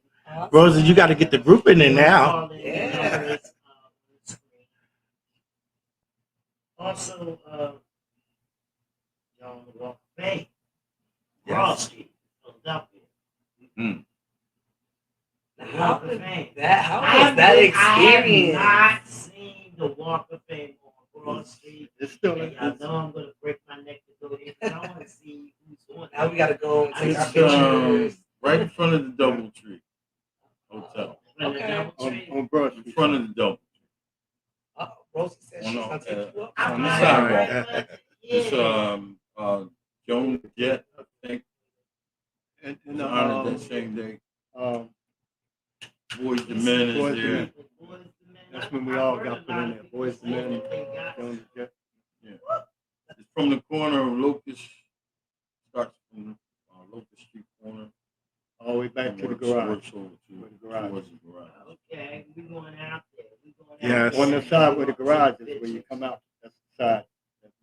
Rosa, you got to get the group in there now. Yeah. Also, on the Walk of Fame, Yes. Broad Street, Philadelphia. Mm. The How Walk of was Fame. that I experience? have not seen the Walk of Fame on Broad Street. It's still And in. y'all know I'm gonna break my neck to go there because I want to see who's on Now we gotta go and take our It's pictures. right in front of the Doubletree Hotel. Okay. On Broad In Street. front of the Doubletree. Rosie said she's Oh, no, gonna take you up. on the I'm sidewalk. not- It's Yeah. Joan Jett, I think, And was honored that same day. Boys the Men is Boys the there. Men. That's when we all got put in there. Boys the Men. Yeah. It's from the corner of Locust. Starts from Locust Street corner. all the way back to the Works garage. over to Where the garage. towards the garage. Okay, we going out there. We going out Yes. there. On the side where the garage is, where you come out, that's the side. That's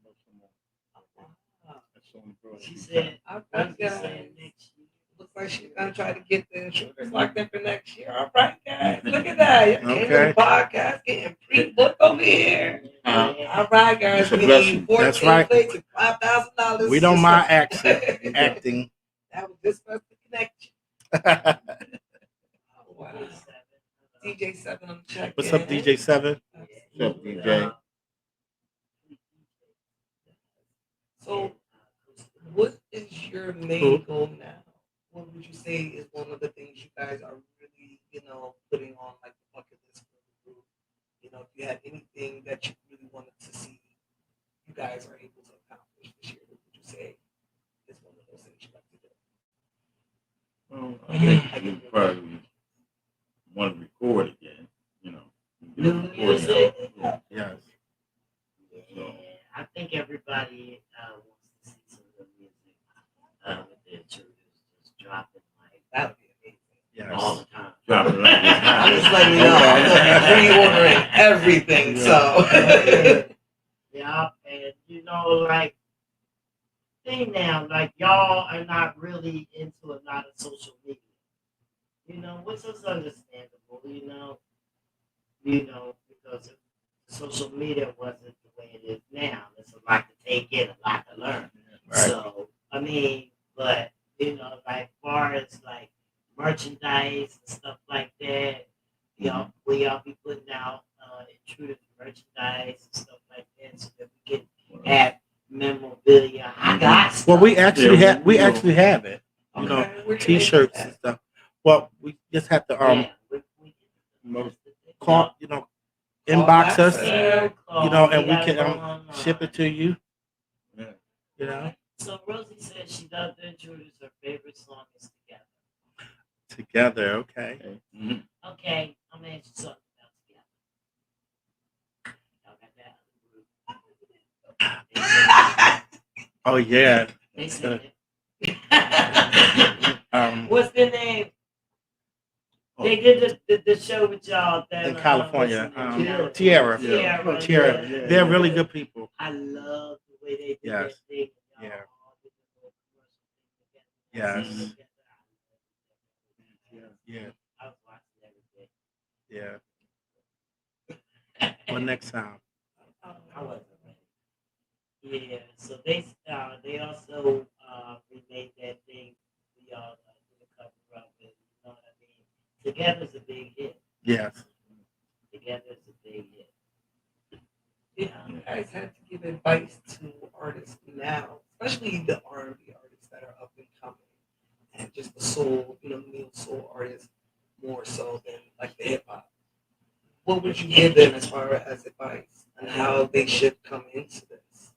on the Broad She Street. said, All what right, you guys. saying next year? Looks like she's gonna try to get the insurance locked in for next year. All right, guys. Look at that. You came to Okay. the podcast getting pre-booked over here. All right, guys. It's a We blessing. need 14 That's right. plates and $5,000. We don't mind Just- acting. That was just for the connection. Oh, wow. DJ7 on the check. What's up, DJ7? What's up, DJ? So, what is your main goal now? What would you say is one of the things you guys are really, putting on like the bucket list for the group? If you had anything that you really wanted to see, you guys are able to accomplish this year. What would you say is one of those things you like to do? Well, I think probably want to record again, New music. Yes. Yeah, I think everybody wants to see some new music with the Intruders just dropping like That would be amazing. all the time. Dropping like it's I'm hot. just letting you know. I'm gonna be pre-ordering everything. So. Yeah, and like thing now, like y'all are not really into a lot of social media. Which is understandable. Because if social media wasn't the way it is now, there's a lot to take in, a lot to learn. Right. So but like far as like merchandise and stuff like that, will y'all be putting out Intruders merchandise and stuff like that so that we can have memorabilia. I got stuff. Well, we actually have it. Okay, T-shirts and stuff. Well, we just have to call, inbox us, and we can ship it to you. Yeah. So Rosie said she does the Intruders. Her favorite song is Together. Together, okay. Mhm. Okay, I'm gonna ask you something about Together. Y'all got that? Oh yeah. They said it. What's their name? They did the show with y'all in California. Tierra. Tierra. They're really good people. I love the way they did Yes. that thing. Yeah. Yes. Yes. Yeah. I was watching everything. Yeah. Well, next time. I wasn't ready. Yeah. So they also remade that thing. We all did a cover of it. You know what I mean? Together's a big hit. Yes. Together's a big hit. You guys have to give advice to artists now, especially the R&B artists that are up and coming, and just the soul, neo soul artists more so than like the hip hop. What would you give them as far as advice on how they should come into this?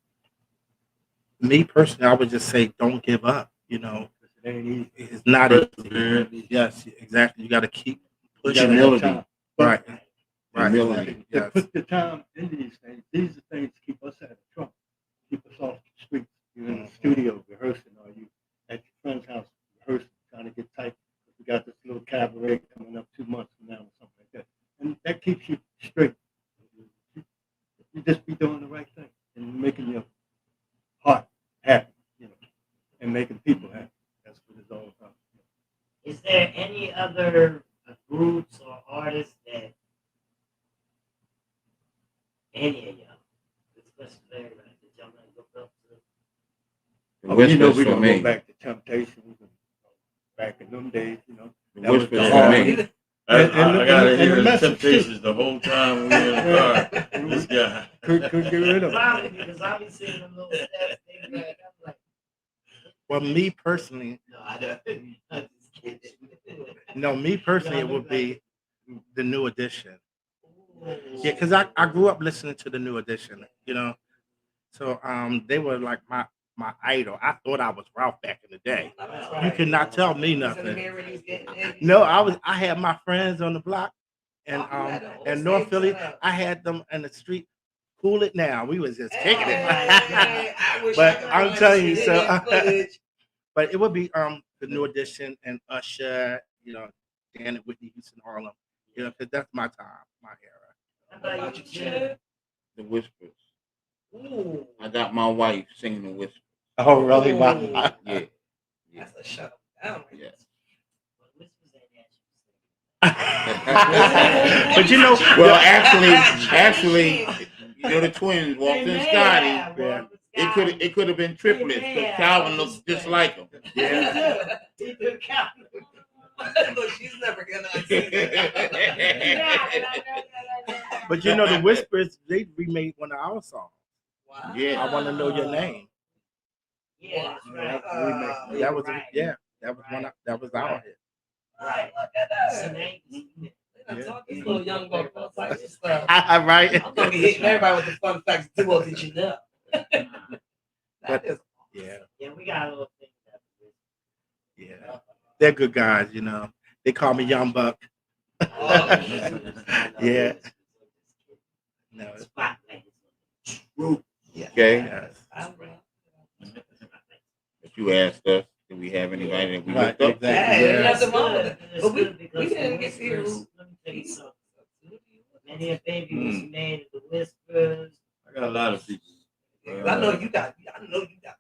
Me personally, I would just say don't give up. It's not easy. Yes, exactly. You got to keep pushing. Humility. Right. Humility. To put the time into these things. These are things that keep us out of trouble, keep us off the streets. You're in the studio rehearsing, or you at your friend's house rehearsing, trying to get tight. We got this little cabaret coming up 2 months from now or something like that. And that keeps you straight. You just be doing the right thing and making your heart happy, and making people happy. That's what it's all about. Is there any other groups or artists that any of y'all, especially that y'all might look up to? The Whispers we're for gonna me. go back to Temptations and back in them days, The That was Whispers the for hard- me. I gotta and hear the the message, Temptations the whole time we in the car. This guy. couldn't get rid of it. Because I be seeing them little steps, things like I'm like, Well, me personally, no, I don't. I'm just kidding. it would be the New Edition. Yeah, because I grew up listening to the New Edition, So they were like my idol. I thought I was Ralph back in the day. You could not tell me nothing. No, I had my friends on the block and North Philly. I had them in the street. Cool it now. We was just kicking it. But I'm telling you, but it would be the New Edition and Usher, Dan and Whitney Houston, Harlem, because that's my time, my era. How about you, Jim? The Whispers. Ooh. I got my wife singing the Whispers. Oh, really? Ooh. Wow. Yeah. That's a shut down. Yes. Well, Whispers ain't actually But Well, actually, the twins, Walter and Scotty. Yeah. It could have been triplets, because Calvin looks just like them. Yeah. Look, she's never gonna see that. But the Whispers, they remade one of our songs. Wow. Yeah. I Want to Know Your Name. Yeah, that's right. That was right. that was our hit. Right. Look at that. Snake. This little young boy, all types of stuff. Right. I'm gonna be hitting everybody with the fun facts too. Well, did you know? But- That is Yeah. Yeah, we got a little thing. Yeah. They're good guys, They call me Young Buck. Yeah. No. Okay. Yes. If you asked us, do we have anybody that we Right, looked up exactly. to? Yeah, Yeah. there's nothing wrong with Good. it. It's But we good because didn't the get to hear Whispers- who. Let me tell you something. Many a baby was made of the Whispers. I got a lot of people. I know you got. I know you got.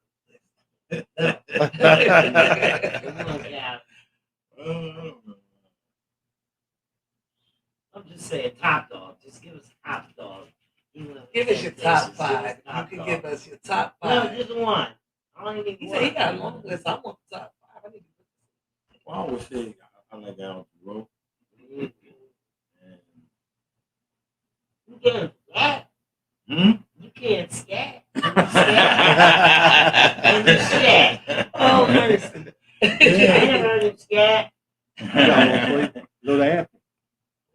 Come on, Cal. I'm just saying, top dog. Just give us top dog. Give us your top five. You can give us your top No, five. just one. I don't even He want said he got a long list. I want the top five. I need to Well, I always say I like Al Rowe. You can't scat. Hmm? You can't scat. Oh, mercy. I never heard him scat. Little Apple.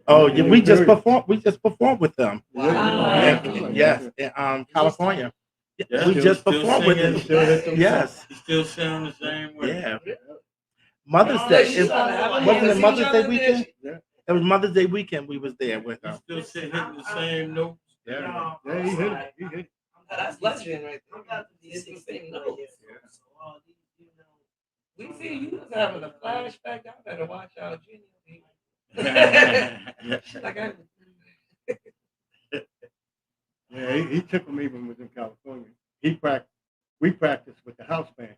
Oh, yeah, we just performed with them. Wow. Yes, in California. Yeah, We still- just still performed with singing, them. still hit them Yes. He still sound the same way. Yeah. Mother's Oh, Day. she's It, on the album. wasn't Yeah, it she Mother's was Day on the weekend? dish. It was Mother's Day weekend. We was there with He them. still hitting the same notes. Yeah. No, Yeah, he hit it. He hit it. That's legend right I'm there. about to be It's the 60 same years notes. old, so all these, We see you was having a flashback. Y'all better watch out, Junior. She's like, Yeah, he took him even was in California. We practiced with the house band,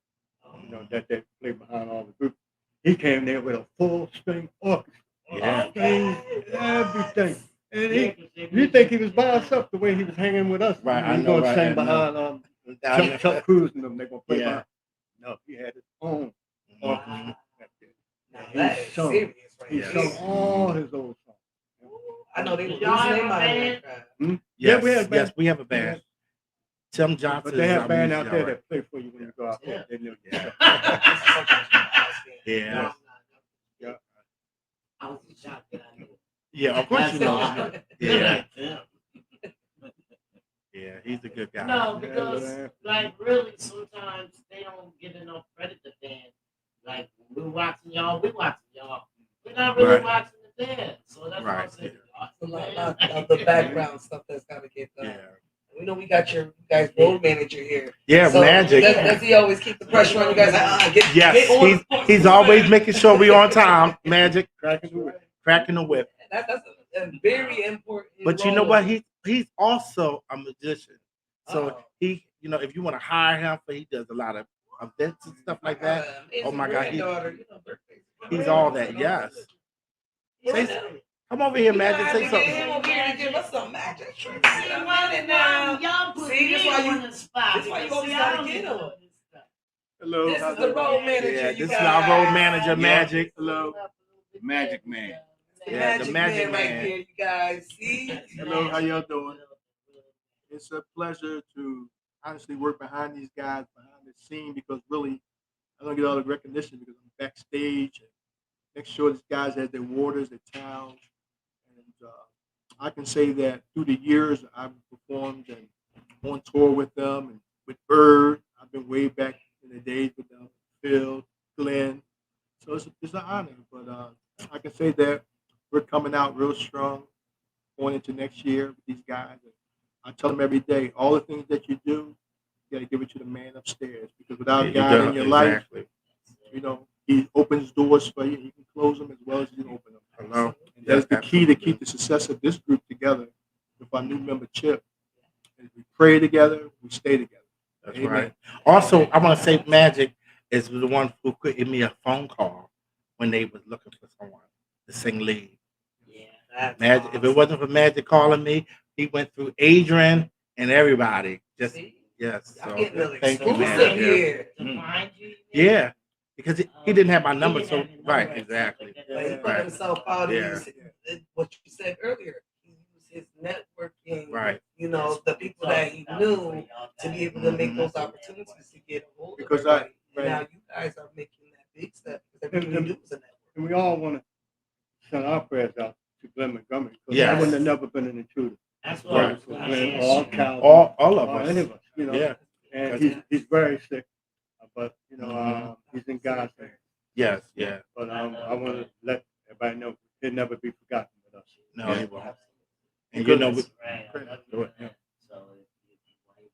that they played behind all the groups. He came there with a full string orchestra. Yeah. Strings, everything. And you think he was by himself the way he was hanging with us. Right, I He's know, gonna right, sing I know. behind Chuck Cruz and them. They're gonna play Yeah. behind. No, he had his own orchestra. now that is sung. serious right He there. sung all his old songs. I know they were losing Y'all have their a mind. band? right now. Yeah, Yes, we have a band. yes, we have a band. Tim Johnson. But they have is our band out music there director. that play for you when you go out there. They know you. Yeah. Yeah. I was shocked that I knew. Yeah, of course you know. That's all. Yeah, Yeah. yeah, he's a good guy. No, because like really, sometimes they don't get enough credit to band. Like we're watching y'all, we're not really Right. watching the band. So that's why I Right. said A lot of the background stuff that's got to get done. Yeah, We know we got your guys' road manager here. yeah, So Magic. Does he always keep the pressure on you guys? Like, get on Yes, the he's always making sure we on time. Magic, Cracking the whip. cracking the whip. That's a very important. But you know role. what? He's also a magician. So Oh. he, if you want to hire him for, he does a lot of events and stuff like that. Oh my God, he's all that. Yes. Say, come over here, Magic. Say Get something. him over here and give us some magic tricks. See, y'all put See, that's me why you- on the spot. that's why you because, always see, gotta I don't get know him. this stuff. Hello. This is the road manager. Yeah, you this is guys. our road manager, Magic. Hello. Magic Man. The Yeah, magic, the magic man right man. here, you guys. See? Hello, how y'all doing? It's a pleasure to honestly work behind these guys, behind the scene, because really, I don't get all the recognition because I'm backstage and make sure these guys have their waters, their towns. And I can say that through the years, I've performed and on tour with them and with Bird. I've been way back in the days with them, Phil, Glenn. So it's an honor. But I can say that we're coming out real strong going into next year with these guys. And I tell them every day, all the things that you do, you got to give it to the man upstairs, because without God in your life, he opens doors for you. He can close them as well as you open them. Hello. And that's the key to keep the success of this group together with our new member Chip. As we pray together, we stay together. That's Amen. right. Also, I want to say Magic is the one who could give me a phone call when they was looking for someone to sing lead. Yeah, that's Magic. If it wasn't for Magic calling me, he went through Adrian and everybody. Just See? yes. I'm So getting a little thank you, exclusive Magic. here. to find you. Yeah, because he didn't have my He number. didn't So have your number, right, right. exactly. Like, he put Right. himself out. He Yeah. used what you said earlier. He used his networking. Right. The people that he knew to be able to make those opportunities to get a hold of Because everybody. I- And now you guys are making that big step because everything you do is a network. And we all want to send our prayers out to Glenn Montgomery, because Yes. I wouldn't have never been an intruder. That's what Right. I was going to Glenn, ask all you. Cal, All of or us. any of us, Yeah. And he's very sick, but he's in God's hands. Yes. Yeah. But I want to let everybody know he'll never be forgotten with us. No, Yeah. he won't. And you know, we, Right. I love Do you, it, man. So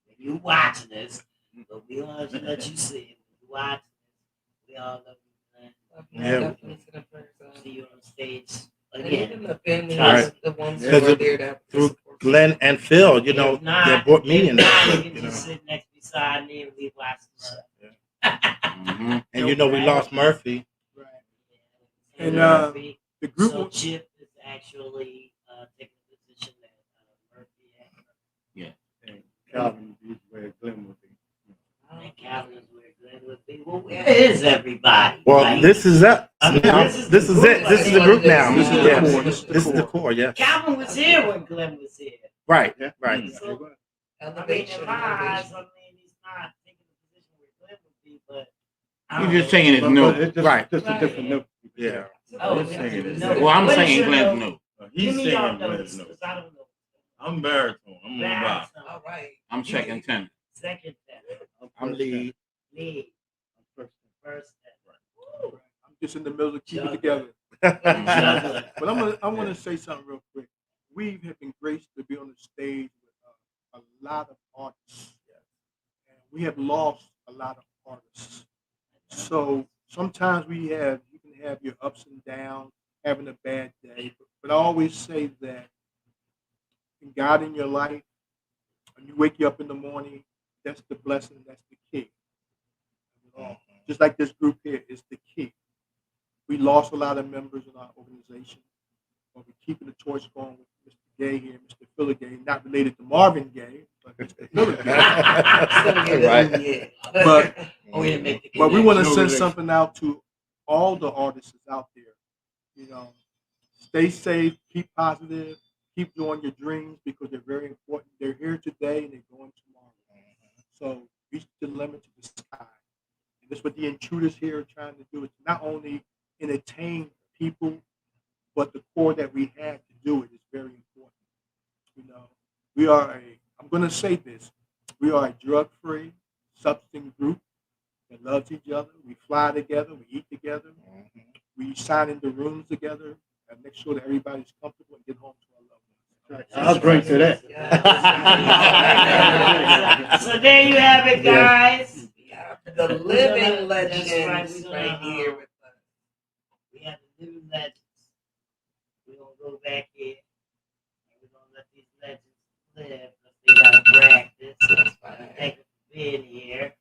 if you watching this, but we want to let you see it. If you watching this, we all love you, man. Yeah. Definitely to the person. See you on stage And again. even the family, Right. the ones who Because are there to have through support. Glenn and Phil, you know, If not, they brought me in if there. not, you can You know, just sit next beside me and we watch the show. Mhm. and you know, we lost Murphy. Right. And, Murphy. The group So was, Chip is actually taking the position that Murphy had. and Calvin is where Glenn would be. And Calvin is where Glenn would be. Well, where is everybody? Well, Like, this is it. I mean, Now, this is this the is group. it. This is the group now. This is the Yes. core. This is the core. Yeah. Calvin was here when Glenn was here. Right. Yeah. Right. Mm. So, I mean, Elevation. in my eyes, elevation. I mean, he's not taking the position where Glenn would be, but You're just saying it's But new. it's just, Right. just a different note. Yeah. Oh, He's saying it's no. new. Well, I'm What is saying your Glenn's note? new. Give He's me y'all saying notes, Glenn's new. 'cause I don't know. I'm baritone. I'm on rock. Baritone. All right. I'm second tenor. Second tenor. I'm lead. Lead. First. First tenor. Woo. I'm just in the middle of keeping it Juggler. together. Juggler. But I want to say something real quick. We have been graced to be on the stage with a lot of artists, and we have lost a lot of artists. So sometimes you can have your ups and downs, having a bad day. But I always say that in God in your life, when you wake you up in the morning, that's the blessing, that's the key. Just like this group here is the key. We lost a lot of members in our organization, but we're keeping the torch going with Mr. Gay here, Mr. Philly Gay, not related to Marvin Gaye, but Mr. Philly Gay. Right. But Oh, we didn't make the But we want to No send relation. something out to all the artists out there. You know, stay safe, keep positive, keep doing your dreams because they're very important. They're here today and they're going tomorrow. So reach the limit to the sky. And that's what the Intruders here are trying to do. Is not only entertain people, but the core that we have to do it is very important. You know, we are I'm going to say this, we are a drug-free, substance group that loves each other. We fly together, we eat together, we sign in the rooms together, and make sure that everybody's comfortable and get home to our loved ones. I'll drink to that. So there you have it, guys. The living That's right, legends we're right gonna, here with us. We have the living legends. We're going to go back here and we're going to let these legends live because they got to practice. Thank you for being here.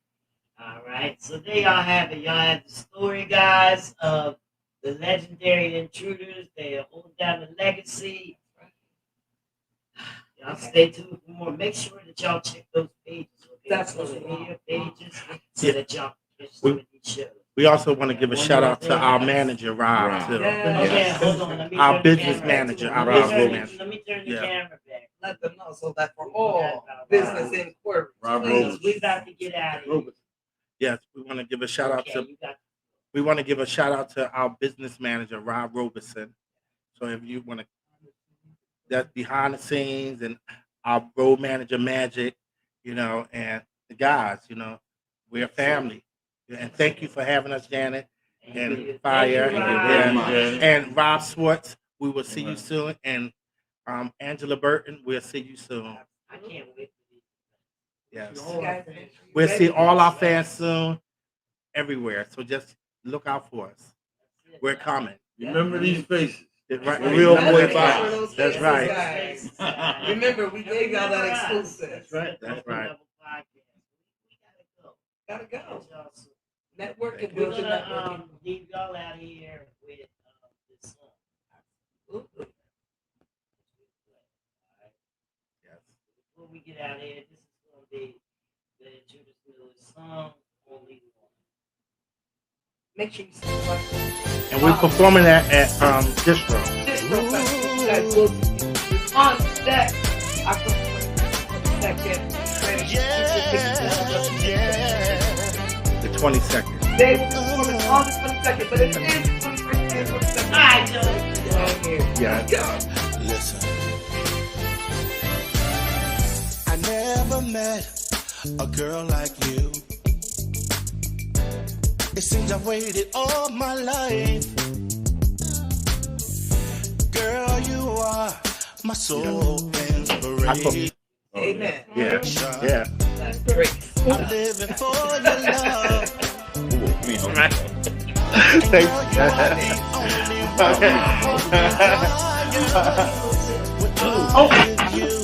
All right. So there y'all have it. Y'all have the story, guys, of the legendary Intruders. They are holding down the legacy. Y'all stay tuned for more. Make sure that y'all check those pages. Okay? Definitely. Social media pages so that y'all can catch some of these shows. We also want to give a shout out to our manager, Rob, Rob. too. Yeah. Okay, hold on. Let me Our turn the business camera manager, back. our Let me business turn the- manager. Let me turn the Yeah. camera back. Let them know so that for all business inquiries, Rob please. Rose. We about to get out of here. Yes, we want to give a shout out Okay, to you got our business manager, Rob Robeson. So if you want to, that's behind the scenes and our road manager Magic, you know, and the guys, you know, we're a family. And thank you for having us, Janet and Fire, Thank you very much. and Rob Swartz. We will see you soon, and Angela Burton. We'll see you soon. I can't wait for these. Yes, You guys make sure you we'll ready. see all our fans soon, everywhere. So just look out for us. We're coming. Remember these faces. That's right. Remember Real that. boy Remember vibes. those That's faces, right. guys. Remember, we gave y'all that exclusive. That's right. That's right. Gotta go. Y'all soon. Network and We're build your gonna network. leave y'all out here with this song. Absolutely. Yes. Before we get out of here, this is gonna be the Judas newest song, Only One. Make sure you subscribe. And we're performing that at Distro. This real fast. You guys will be on deck. October 22nd. The 22nd. They will be performing on the 22nd, but it is 21st and 22nd. Alright, Joe. Right here. Yeah. Go. Listen, I never met a girl like you. It seems I've waited all my life Girl, you are my soul inspiration. Amen. Yeah, yeah. That's great. I'm living for your love. Right. Girl, you are the only one who can Oh. with you.